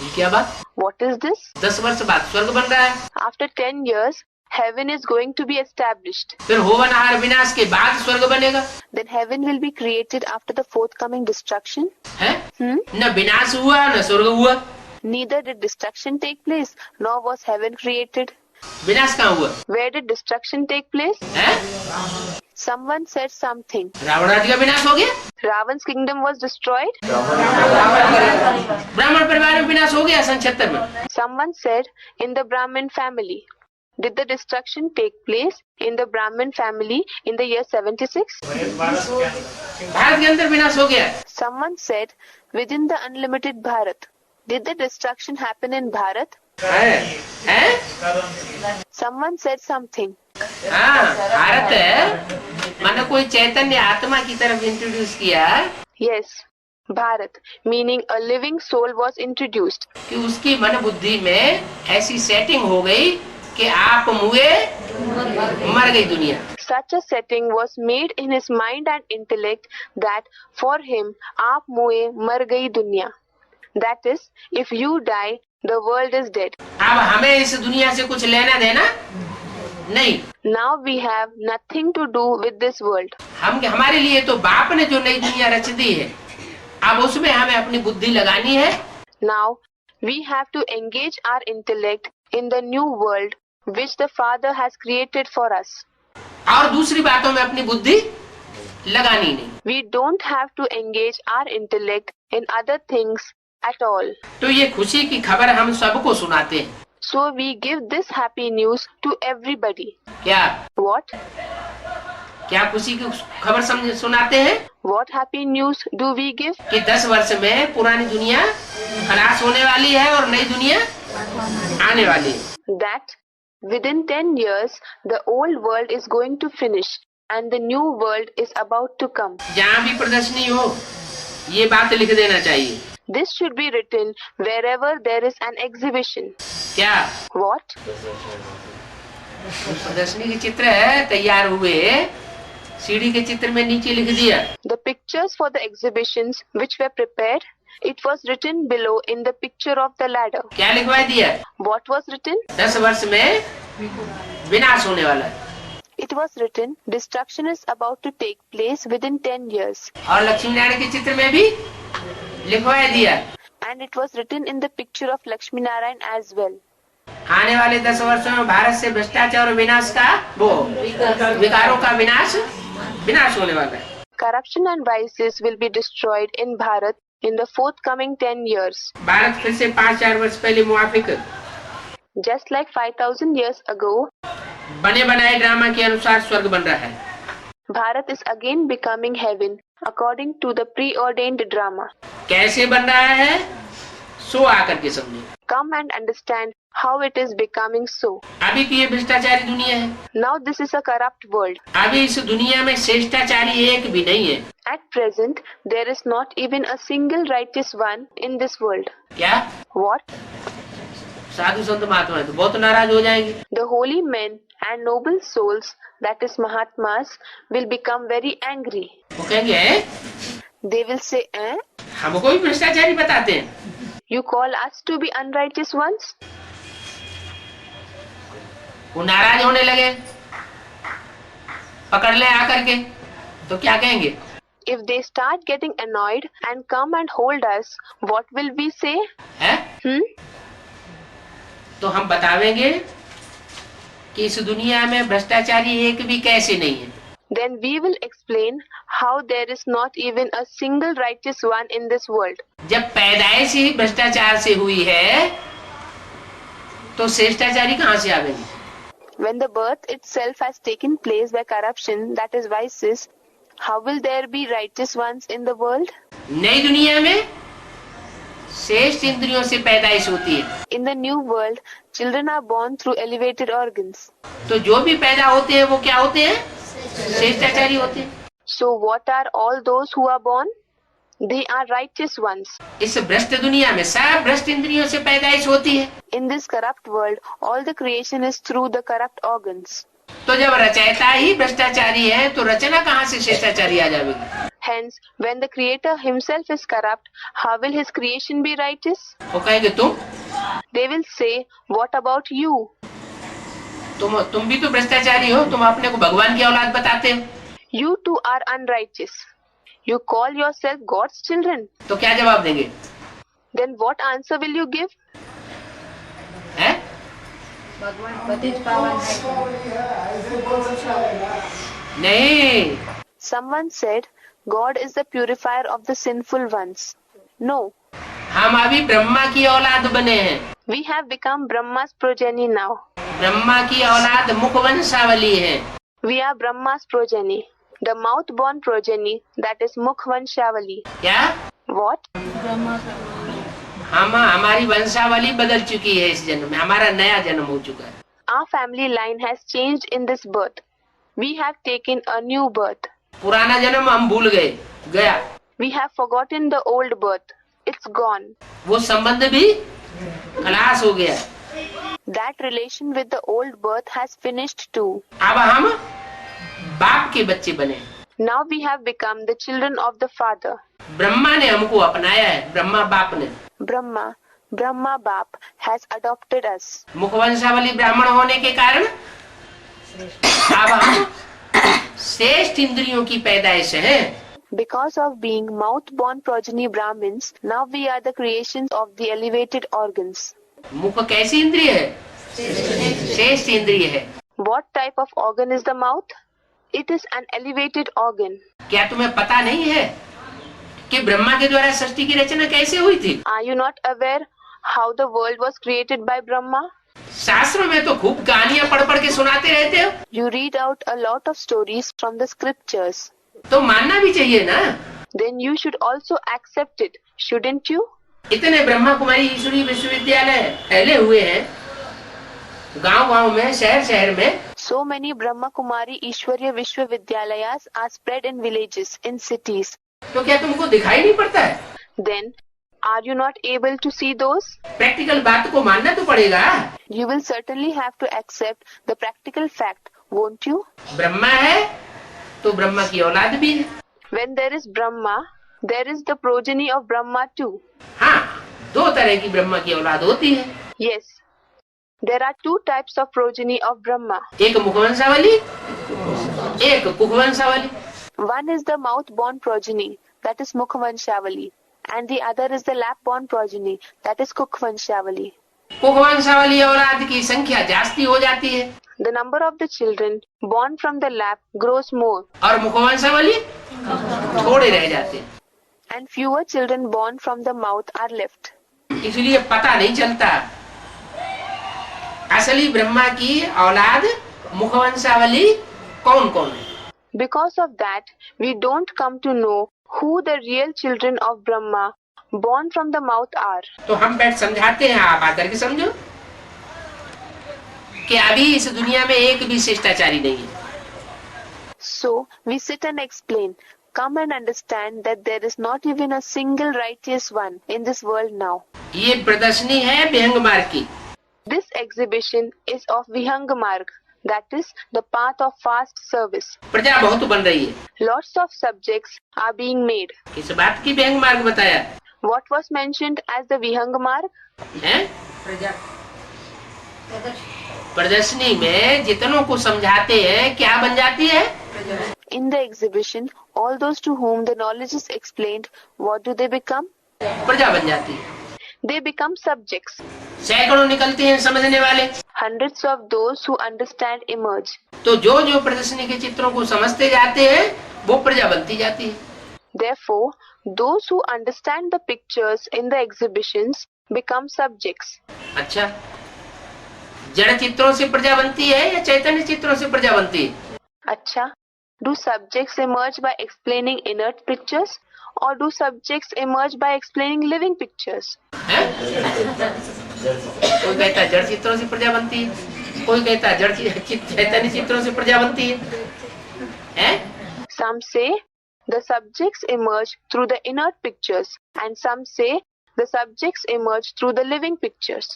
ये क्या बात? What is this? 10 वर्ष बाद स्वर्ग बन रहा है, After 10 years, heaven is going to be established. फिर होवनहार विनाश के बाद स्वर्ग बनेगा। Then heaven will be created after the forthcoming destruction. है? न विनाश हुआ न स्वर्ग हुआ। Neither did destruction take place, nor was heaven created. विनाश कहाँ हुआ? Where did destruction take place? है? Someone said something. रावण राज्य का विनाश हो गया, Ravan's kingdom was destroyed. ब्राह्मण परिवार में विनाश हो गया सन 76 में। Someone said in the Brahmin family. Did the destruction take place in the Brahmin family in the year 76? Bharat के अंदर विनाश हो गया। Someone said within the unlimited Bharat. Did the destruction happen in Bharat? है? Someone said something. हाँ, भारत है, मानो कोई चैतन्य आत्मा की तरफ इंट्रोड्यूस किया Yes, Bharat, meaning a living soul was introduced. कि उसकी मन बुद्धि में ऐसी सेटिंग हो गई कि आप मुए मर गई दुनिया। Such a setting was made in his mind and intellect that for him, aap muye mar gayi dunya. That is, if you die, the world is dead. अब हमें इस दुनिया से कुछ लेना देना नहीं। Now we have nothing to do with this world. हमारे लिए तो बाप ने जो नई दुनिया रच दी है, अब उसमें हमें अपनी बुद्धि लगानी है। Now we have to engage our intellect in the new world which the Father has created for us. और दूसरी बातों में अपनी बुद्धि लगानी नहीं। We don't have to engage our intellect in other things at all. तो ये खुशी की खबर हम सबको सुनाते हैं। So we give this happy news to everybody. क्या? What? क्या खुशी की खबर सुनाते हैं? What happy news do we give? कि 10 वर्ष में पुरानी दुनिया खलास होने वाली है और नई दुनिया आने वाली है। That within 10 years the old world is going to finish and the new world is about to come. जहाँ भी प्रदर्शनी हो ये बात लिख देना चाहिए। This should be written wherever there is an exhibition. क्या? What? प्रदर्शनी के चित्र है तैयार हुए, सीढ़ी के चित्र में नीचे लिख दिया। The pictures for the exhibitions which were prepared, it was written below in the picture of the ladder. क्या लिखवा दिया? What was written? 10 वर्ष में विनाश होने वाला है। It was written destruction is about to take place within 10 years. और लक्ष्मी नारायण के चित्र में भी लिखवा दिया। And it was written in the picture of Lakshmi Narayan as well. आने वाले 10 वर्षों में भारत से भ्रष्टाचार और विनाश का विकारों का विनाश होने वाला है। Corruption and vices will be destroyed in Bharat in the forthcoming 10 years. Bharat फिर से 5-4 वर्ष पहले मुआफिक Just like 5,000 years ago, बने बनाए ड्रामा के अनुसार स्वर्ग बन रहा है। Bharat is again becoming heaven according to the preordained drama. कैसे बन रहा है? सो आकर के समझे। Come and understand how it is becoming so. अभी की ये भ्रष्टाचारी दुनिया है। Now this is a corrupt world. अभी इस दुनिया में श्रेष्ठाचारी एक भी नहीं है। At present, there is not even a single righteous one in this world. क्या? What? साधु संत महात्मा तो बहुत नाराज हो जाएंगे। The holy men and noble souls, that is Mahatmas, will become very angry. वो कहेंगे They will say, हमको भी भ्रष्टाचारी बताते हैं। You call us to be unrighteous ones? वो नाराज होने लगे, पकड़ ले आकर के, तो क्या कहेंगे? If they start getting annoyed and come and hold us, what will we say? है? तो हम बतावेंगे कि इस दुनिया में भ्रष्टाचारी एक भी कैसे नहीं है। Then we will explain how there is not even a single righteous one in this world. जब पैदाइश ही भ्रष्टाचार से हुई है, तो श्रेष्ठाचारी कहाँ से आवेंगे? When the birth itself has taken place by corruption, that is vices, how will there be righteous ones in the world? नई दुनिया में श्रेष्ठ इंद्रियों से पैदाइश होती है। In the new world, children are born through elevated organs. तो जो भी पैदा होते हैं वो क्या होते हैं? श्रेष्ठाचारी होते हैं। So what are all those who are born? They are righteous ones. इस भ्रष्ट दुनिया में सब भ्रष्ट इंद्रियों से पैदाइश होती है। In this corrupt world, all the creation is through the corrupt organs. तो जब रचयिता ही भ्रष्टाचारी है, तो रचना कहाँ से श्रेष्ठाचारी आ जाएगी? Hence, when the creator himself is corrupt, how will his creation be righteous? वो कहेंगे तुम? They will say, what about you? तुम भी तो भ्रष्टाचारी हो, तुम अपने को भगवान की औलाद बताते हो। You too are unrighteous. You call yourself God's children. तो क्या जवाब देंगे? Then what answer will you give? है? नहीं। Someone said, God is the purifier of the sinful ones. No. हम अभी ब्रह्मा की औलाद बने हैं। We have become Brahma's progeny now. Brahma की औलाद मुखवंशावली है। We are Brahma's progeny. The mouth-born progeny, that is Mukhvanshavali. क्या? What? हमारी वंशावली बदल चुकी है इस जन्म में, हमारा नया जन्म हो चुका है। Our family line has changed in this birth. We have taken a new birth. पुराना जन्म हम भूल गए, गया। We have forgotten the old birth. It's gone. वो संबंध भी खलास हो गया। That relation with the old birth has finished too. अब हम बाप के बच्चे बने। Now we have become the children of the Father. Brahma ने हमको अपनाया है, ब्रह्मा बाप ने। Brahma Bap has adopted us. मुखवंशावली ब्राह्मण होने के कारण अब हम श्रेष्ठ इंद्रियों की पैदाइश है। Because of being mouth-born progeny Brahmins, now we are the creations of the elevated organs. मुख कैसी इंद्रिय है? श्रेष्ठ इंद्रिय है। What type of organ is the mouth? It is an elevated organ. क्या तुम्हें पता नहीं है कि ब्रह्मा के द्वारा सृष्टि की रचना कैसे हुई थी? Are you not aware how the world was created by Brahma? शास्त्रों में तो खूब कहानियां पढ़ पढ़ के सुनाते रहते हो। You read out a lot of stories from the scriptures. तो मानना भी चाहिए ना? Then you should also accept it, shouldn't you? इतने ब्रह्मा कुमारी ईश्वरीय विश्वविद्यालय फैले हुए हैं गांव-गांव में, शहर-शहर में। So many Brahma Kumari Ishwarya Vishwavidyalayas are spread in villages, in cities. तो क्या तुमको दिखाई नहीं पड़ता है? Then, are you not able to see those? Practical बात को मानना तो पड़ेगा। You will certainly have to accept the practical fact, won't you? Brahma है तो ब्रह्मा की औलाद भी है। When there is Brahma, there is the progeny of Brahma too. हाँ, दो तरह की ब्रह्मा की औलाद होती है। Yes. There are two types of progeny of Brahma. एक मुखवंशावली, एक कुखवंशावली। One is the mouth-born progeny, that is Mukhvanshavali, and the other is the lap-born progeny, that is Kukhvanshavali. कुखवंशावली औलाद की संख्या जास्ती हो जाती है। The number of the children born from the lap grows more. और मुखवंशावली थोड़े रह जाते हैं। And fewer children born from the mouth are left. इसलिए पता नहीं चलता असली ब्रह्मा की औलाद मुखवंशावली कौन कौन है। Because of that, we don't come to know who the real children of Brahma born from the mouth are. तो हम बैठ समझाते हैं, आप आकर के समझो कि अभी इस दुनिया में एक भी शिष्टाचारी नहीं है। So we sit and explain. Come and understand that there is not even a single righteous one in this world now. ये प्रदर्शनी है विहंग मार्ग की। This exhibition is of Vihanga Marg, that is the path of fast service. प्रजा बहुत बन रही है। Lots of subjects are being made. किस बात की विहंग मार्ग बताया? What was mentioned as the Vihang mark? है प्रदर्शनी में जितनों को समझाते हैं क्या बन जाती है? In the exhibition, all those to whom the knowledge is explained, what do they become? प्रजा बन जाती है। They become subjects. सैकड़ों निकलते हैं समझने वाले, Hundreds of those who understand emerge. तो जो जो प्रदर्शनी के चित्रों को समझते जाते हैं वो प्रजा बनती जाती है। Therefore, those who understand the pictures in the exhibitions become subjects. अच्छा, जड़ चित्रों से प्रजा बनती है या चैतन्य चित्रों से प्रजा बनती है? Acha, do subjects emerge by explaining inert pictures, or do subjects emerge by explaining living pictures? है? कोई कहता है जड़ चित्रों से प्रजा बनती है, कोई कहता है चैतन्य चित्रों से प्रजा बनती है? Some say the subjects emerge through the inert pictures, and some say the subjects emerge through the living pictures.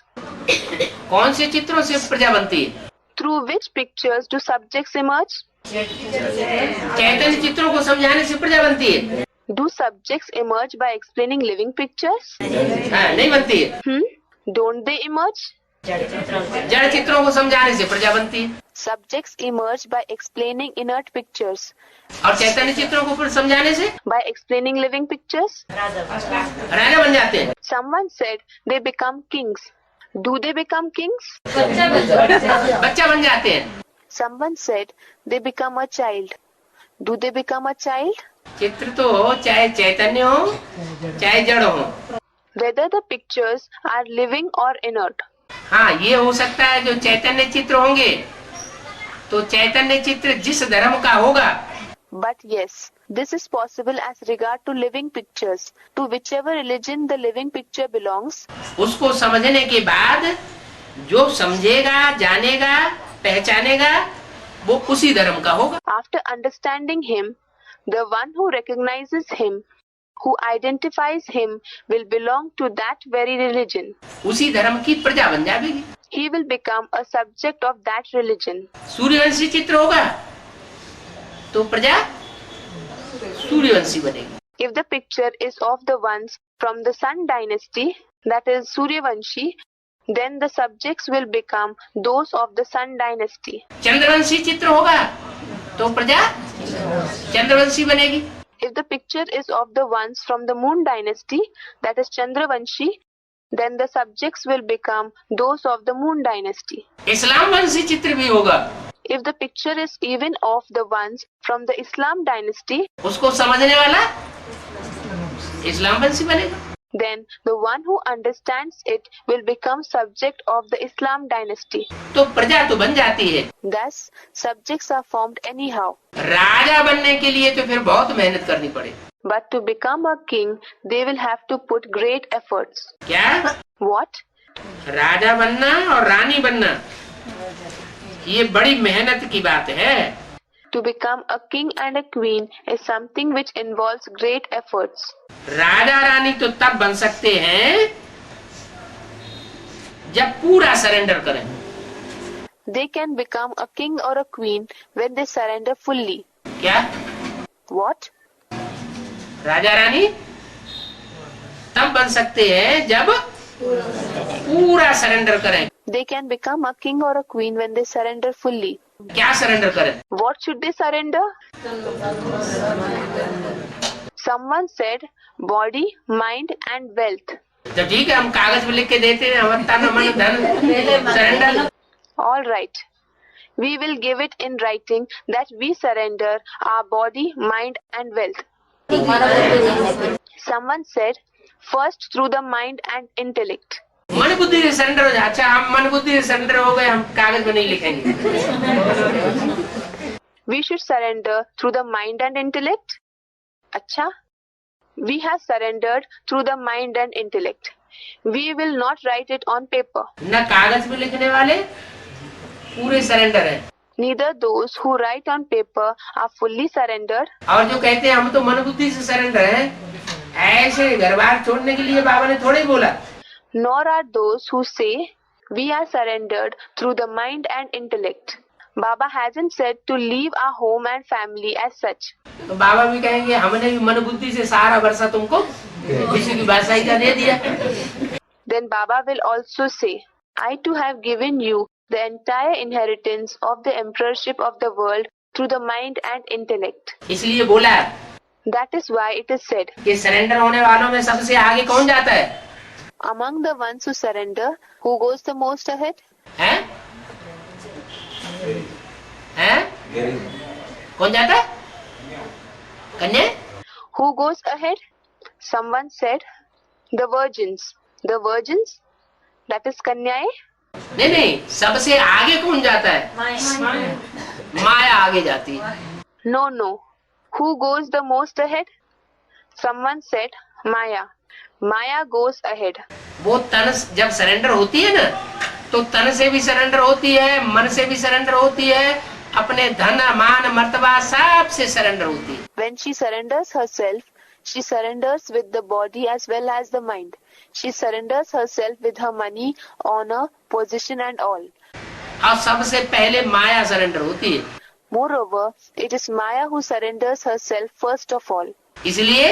कौन से चित्रों से प्रजा बनती है? Through which pictures do subjects emerge? चैतन्य चित्रों को समझाने से प्रजा बनती है। Do subjects emerge by explaining living pictures? हाँ, नहीं बनती है। Don't they emerge? जड़ चित्रों को समझाने से प्रजा बनती है। Subjects emerge by explaining inert pictures. और चैतन्य चित्रों को फिर समझाने से By explaining living pictures? राजा बन जाते हैं। Someone said they become kings. Do they become kings? बच्चा बन जाते हैं। Someone said they become a child. Do they become a child? चित्र तो हो, चाहे चैतन्य हो चाहे जड़ हो। Whether the pictures are living or inert. हाँ, ये हो सकता है जो चैतन्य चित्र होंगे तो चैतन्य चित्र जिस धर्म का होगा। But yes, this is possible as regard to living pictures. To whichever religion the living picture belongs, उसको समझने के बाद जो समझेगा, जानेगा, पहचानेगा वो उसी धर्म का होगा। after understanding him, the one who recognizes him, who identifies him, will belong to that very religion. उसी धर्म की प्रजा बन जाएगी। He will become a subject of that religion. Suryavanshi चित्र होगा तो प्रजा सूर्यवंशी बनेगी। If the picture is of the ones from the Sun dynasty, that is Suryavanshi, then the subjects will become those of the Sun dynasty. Chandravanshi चित्र होगा तो प्रजा चंद्रवंशी बनेगी। If the picture is of the ones from the Moon dynasty, that is Chandravanshi, then the subjects will become those of the Moon dynasty. इस्लाम वंशी चित्र भी होगा। If the picture is even of the ones from the Islam dynasty, उसको समझने वाला इस्लाम वंशी बनेगा। then the one who understands it will become subject of the Islam dynasty. तो प्रजा तो बन जाती है। Thus, subjects are formed anyhow. राजा बनने के लिए तो फिर बहुत मेहनत करनी पड़ेगी। But to become a king, they will have to put great efforts. क्या? What? राजा बनना और रानी बनना ये बड़ी मेहनत की बात है। To become a king and a queen is something which involves great efforts. Raja Rani तो तब बन सकते हैं जब पूरा सरेंडर करें। They can become a king or a queen when they surrender fully. क्या? What? राजा रानी तब बन सकते हैं जब पूरा सरेंडर करें। They can become a king or a queen when they surrender fully. क्या सरेंडर करें? What should they surrender? Someone said body, mind and wealth. तो ठीक है, हम कागज पे लिख के देते हैं हम तन मन धन surrender. All right. We will give it in writing that we surrender our body, mind and wealth. Someone said first through the mind and intellect. मन बुद्धि से सरेंडर हो जाए। अच्छा, हम मन बुद्धि से सरेंडर हो गए, हम कागज पे नहीं लिखेंगे। We should surrender through the mind and intellect. Acha, we have surrendered through the mind and intellect. We will not write it on paper. न कागज पे लिखने वाले पूरे सरेंडर है Neither those who write on paper are fully surrendered. और जो कहते हैं हम तो मन बुद्धि से सरेंडर हैं, ऐसे घर बार छोड़ने के लिए बाबा ने थोड़े ही बोला। Nor are those who say we are surrendered through the mind and intellect. Baba hasn't said to leave our home and family as such. तो बाबा भी कहेंगे हमने भी मन बुद्धि से सारा वर्षा तुमको किसी की बादशाही का दे दिया। Then Baba will also say, I too have given you the entire inheritance of the emperorship of the world through the mind and intellect. इसलिए बोला That is why it is said, कि सरेंडर होने वालों में सबसे आगे कौन जाता है? among the ones who surrender, who goes the most ahead? हैं? हैं? कौन जाता है? कन्या? Who goes ahead? Someone said, the virgins. The virgins? That is Kanyaye? नहीं, सबसे आगे कौन जाता है? माया आगे जाती है। No. Who goes the most ahead? Someone said, Maya. Maya goes ahead. वो तन जब सरेंडर होती है ना, तो तन से भी सरेंडर होती है, मन से भी सरेंडर होती है, अपने धन मान मर्तबा सब से सरेंडर होती है। When she surrenders herself, she surrenders with the body as well as the mind. She surrenders herself with her money, honor, position and all. और सबसे पहले माया सरेंडर होती है। Moreover, it is Maya who surrenders herself first of all. इसलिए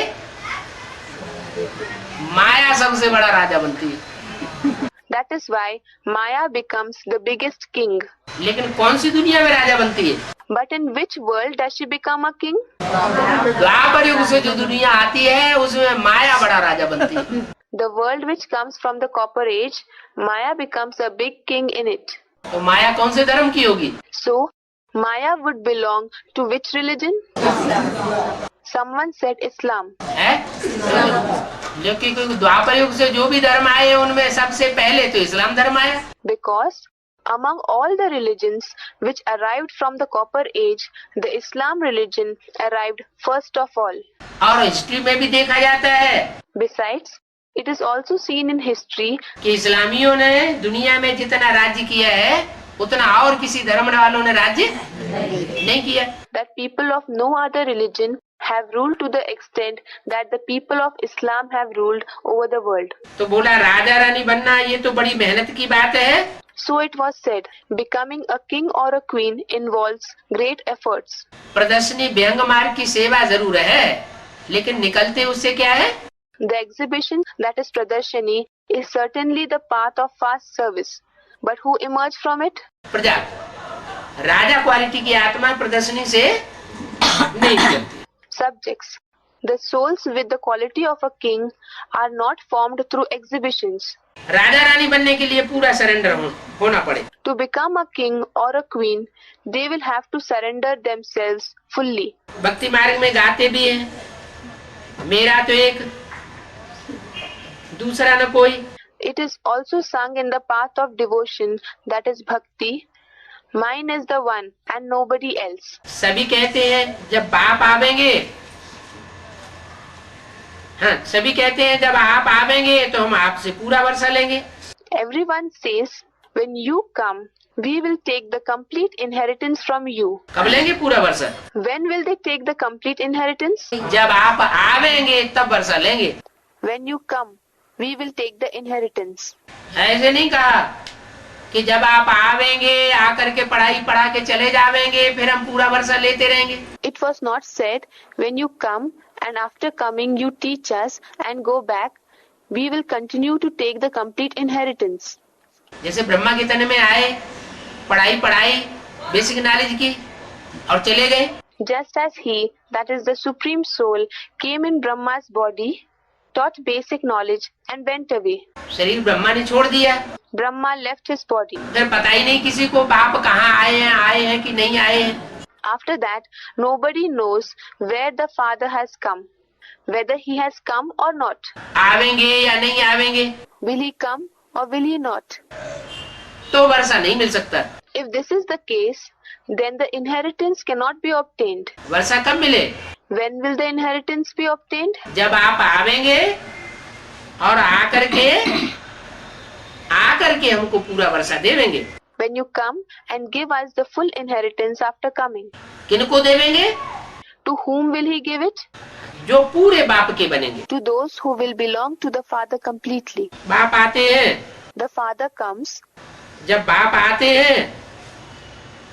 माया सबसे बड़ा राजा बनती है। That is why Maya becomes the biggest king. लेकिन कौन सी दुनिया में राजा बनती है? But in which world does she become a king? द्वापर युग से जो दुनिया आती है उसमें माया बड़ा राजा बनती है। The world which comes from the copper age, Maya becomes a big king in it. तो माया कौन से धर्म की होगी? So, Maya would belong to which religion? Someone said Islam. है? क्योंकि द्वापर युग से जो भी धर्म आए उनमें सबसे पहले तो इस्लाम धर्म आया। Because among all the religions which arrived from the copper age, the Islam religion arrived first of all. और हिस्ट्री में भी देखा जाता है Besides, it is also seen in history कि इस्लामियों ने दुनिया में जितना राज्य किया है उतना और किसी धर्म वालों ने राज्य नहीं किया। that people of no other religion have ruled to the extent that the people of Islam have ruled over the world. तो बोला राजा रानी बनना ये तो बड़ी मेहनत की बात है। So it was said, becoming a king or a queen involves great efforts. प्रदर्शनी व्यंग मार्ग की सेवा जरूर है, लेकिन निकलते उससे क्या है? The exhibition that is Pradarshani is certainly the path of fast service. But who emerge from it? प्रजा राजा क्वालिटी की आत्मा प्रदर्शनी से नहीं निकलती। Subjects. The souls with the quality of a king are not formed through exhibitions. Raja Rani बनने के लिए पूरा सरेंडर होना पड़े। To become a king or a queen, they will have to surrender themselves fully. भक्ति मार्ग में गाते भी हैं, मेरा तो एक दूसरा न कोई। It is also sung in the path of devotion, that is bhakti. Mine is the one and nobody else. सभी कहते हैं जब बाप आवेंगे, हाँ सभी कहते हैं जब आप आवेंगे तो हम आपसे पूरा वर्षा लेंगे। Everyone says, when you come, we will take the complete inheritance from you. कब लेंगे पूरा वर्षा? When will they take the complete inheritance? जब आप आवेंगे तब वर्षा लेंगे। When you come, we will take the inheritance. ऐसे नहीं कहा कि जब आप आवेंगे आकर के पढ़ाई पढ़ा के चले जावेंगे फिर हम पूरा वर्षा लेते रहेंगे। It was not said, when you come and after coming you teach us and go back, we will continue to take the complete inheritance. जैसे ब्रह्मा के तन में आए, पढ़ाई पढ़ाई बेसिक नॉलेज की और चले गए। Just as he, that is the supreme soul, came in Brahma's body, taught basic knowledge and went away. शरीर ब्रह्मा ने छोड़ दिया, Brahma left his body. फिर पता ही नहीं किसी को बाप कहाँ आए हैं कि नहीं आए हैं। After that, nobody knows where the father has come, whether he has come or not. आवेंगे या नहीं आवेंगे, Will he come or will he not? तो वर्षा नहीं मिल सकता। If this is the case, then the inheritance cannot be obtained. वर्षा कब मिले? When will the inheritance be obtained? जब आप आवेंगे और आकर के हमको पूरा वर्षा देवेंगे। When you come and give us the full inheritance after coming. किनको देवेंगे? To whom will he give it? जो पूरे बाप के बनेंगे। To those who will belong to the father completely. बाप आते हैं, The father comes. जब बाप आते हैं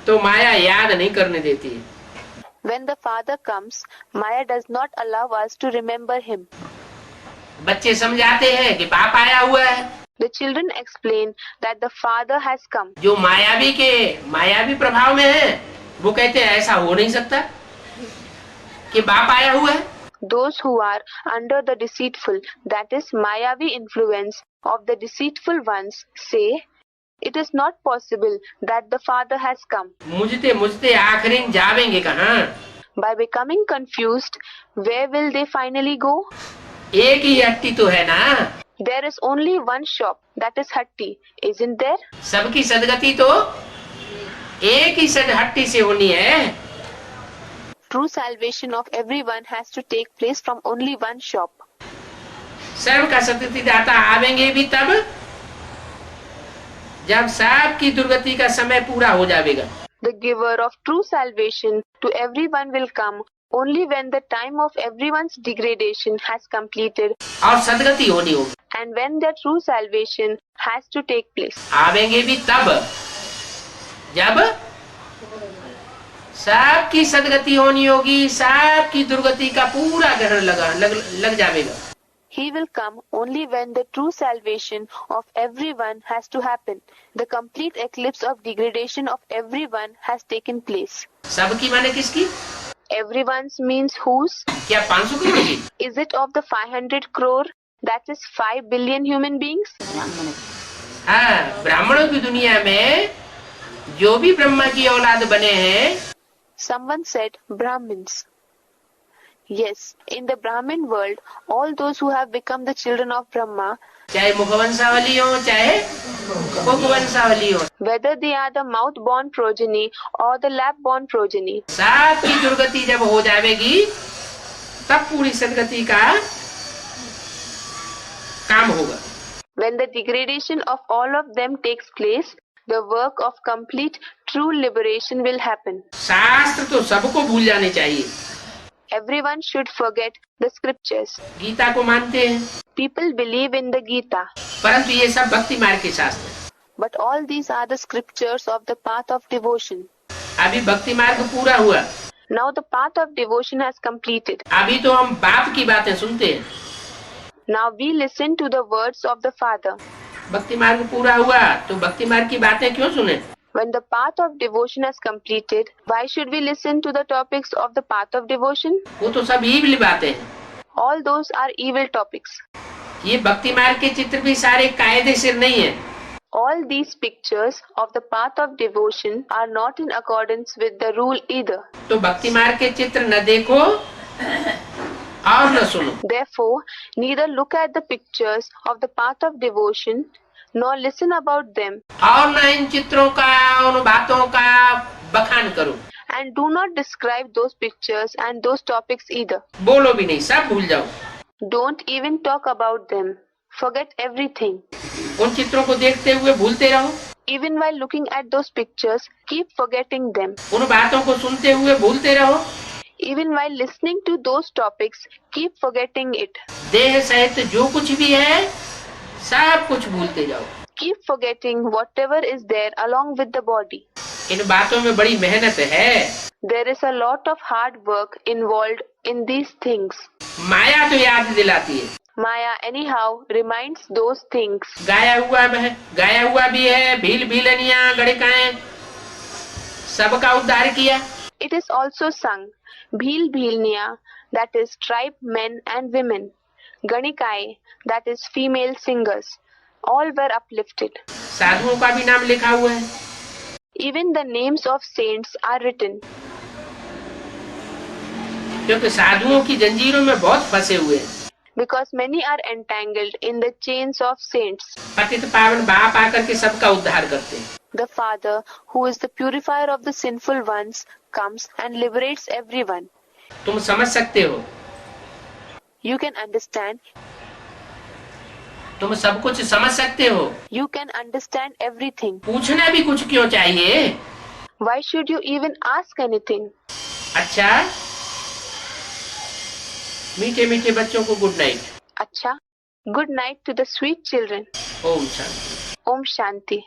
तो माया याद नहीं करने देती है। When the father comes, Maya does not allow us to remember him. बच्चे समझाते हैं कि बाप आया हुआ है। The children explain that the father has come. जो मायावी प्रभाव में है, वो कहते हैं ऐसा हो नहीं सकता कि बाप आया हुआ है। Those who are under the deceitful, that is Mayavi influence of the deceitful ones, say it is not possible that the father has come. मुझते आखिर जावेंगे कहाँ? By becoming confused, where will they finally go? एक ही हट्टी तो है ना। There is only one shop, that is Hatti, isn't there? सबकी सदगति तो एक ही हट्टी से होनी है। True salvation of everyone has to take place from only one shop. सर्व का सदगति दाता आवेंगे भी तब जब सबकी दुर्गति का समय पूरा हो जाएगा। The giver of true salvation to everyone will come only when the time of everyone's degradation has completed और सदगति होनी होगी। and when their true salvation has to take place. आवेंगे भी तब जब सबकी सदगति होनी होगी, सबकी दुर्गति का पूरा ग्रहण लग जाएगा। He will come only when the true salvation of everyone has to happen. The complete eclipse of degradation of everyone has taken place. सबकी माने किसकी? Everyone's means whose? क्या 500 करोड़ की? Is it of the 500 crore? That is 5 billion human beings? हाँ, ब्राह्मणों की दुनिया में जो भी ब्रह्मा की औलाद बने हैं। Someone said Brahmins. Yes, in the Brahmin world, all those who have become the children of Brahma, चाहे मुखवंशावली हो चाहे मुखवंशावली हो, whether they are the mouth-born progeny or the lab-born progeny, सबकी दुर्गति जब हो जाएगी तब पूरी सदगति का काम होगा। when the degradation of all of them takes place, the work of complete true liberation will happen. शास्त्र तो सबको भूल जाने चाहिए। Everyone should forget the scriptures. Gita को मानते हैं, People believe in the Gita, परंतु ये सब भक्ति मार्ग के शास्त्र हैं। but all these are the scriptures of the path of devotion. अभी भक्ति मार्ग पूरा हुआ, Now the path of devotion has completed. अभी तो हम बाप की बातें सुनते हैं। Now we listen to the words of the Father. भक्ति मार्ग पूरा हुआ तो भक्ति मार्ग की बातें क्यों सुने? When the path of devotion has completed, why should we listen to the topics of the path of devotion? वो तो सब ईविल बातें हैं। All those are evil topics. ये भक्ति मार्ग के चित्र भी सारे कायदे सिर नहीं है। All these pictures of the path of devotion are not in accordance with the rule either. तो भक्ति मार्ग के चित्र न देखो और न सुनो। Therefore, neither look at the pictures of the path of devotion nor listen about them, और न इन चित्रों का उन बातों का बखान करो। and do not describe those pictures and those topics either. बोलो भी नहीं, सब भूल जाओ। Don't even talk about them. Forget everything. उन चित्रों को देखते हुए भूलते रहो, Even while looking at those pictures, keep forgetting them. उन बातों को सुनते हुए भूलते रहो। Even while listening to those topics, keep forgetting it. देह सहित जो कुछ भी है सब कुछ भूलते जाओ। Keep forgetting whatever is there along with the body. इन बातों में बड़ी मेहनत है। There is a lot of hard work involved in these things. माया तो याद दिलाती है। Maya anyhow reminds those things. गाया हुआ भी है, भील भीलनिया गणिकाएं सबका उद्धार किया। It is also sung, Bhil Bhilniya, that is tribe men and women. Ganikai, that is female singers. All were uplifted. साधुओं का भी नाम लिखा हुआ है। Even the names of saints are written. क्योंकि साधुओं की जंजीरों में बहुत फंसे हुए हैं। Because many are entangled in the chains of saints. पतित पावन बाप आकर के सबका उद्धार करते हैं। The Father, who is the purifier of the sinful ones, comes and liberates everyone. तुम समझ सकते हो, You can understand. तुम सब कुछ समझ सकते हो, You can understand everything. पूछना भी कुछ क्यों चाहिए? Why should you even ask anything? अच्छा, मीठे मीठे बच्चों को good night. Acha, good night to the sweet children. Om Shanti. Om Shanti.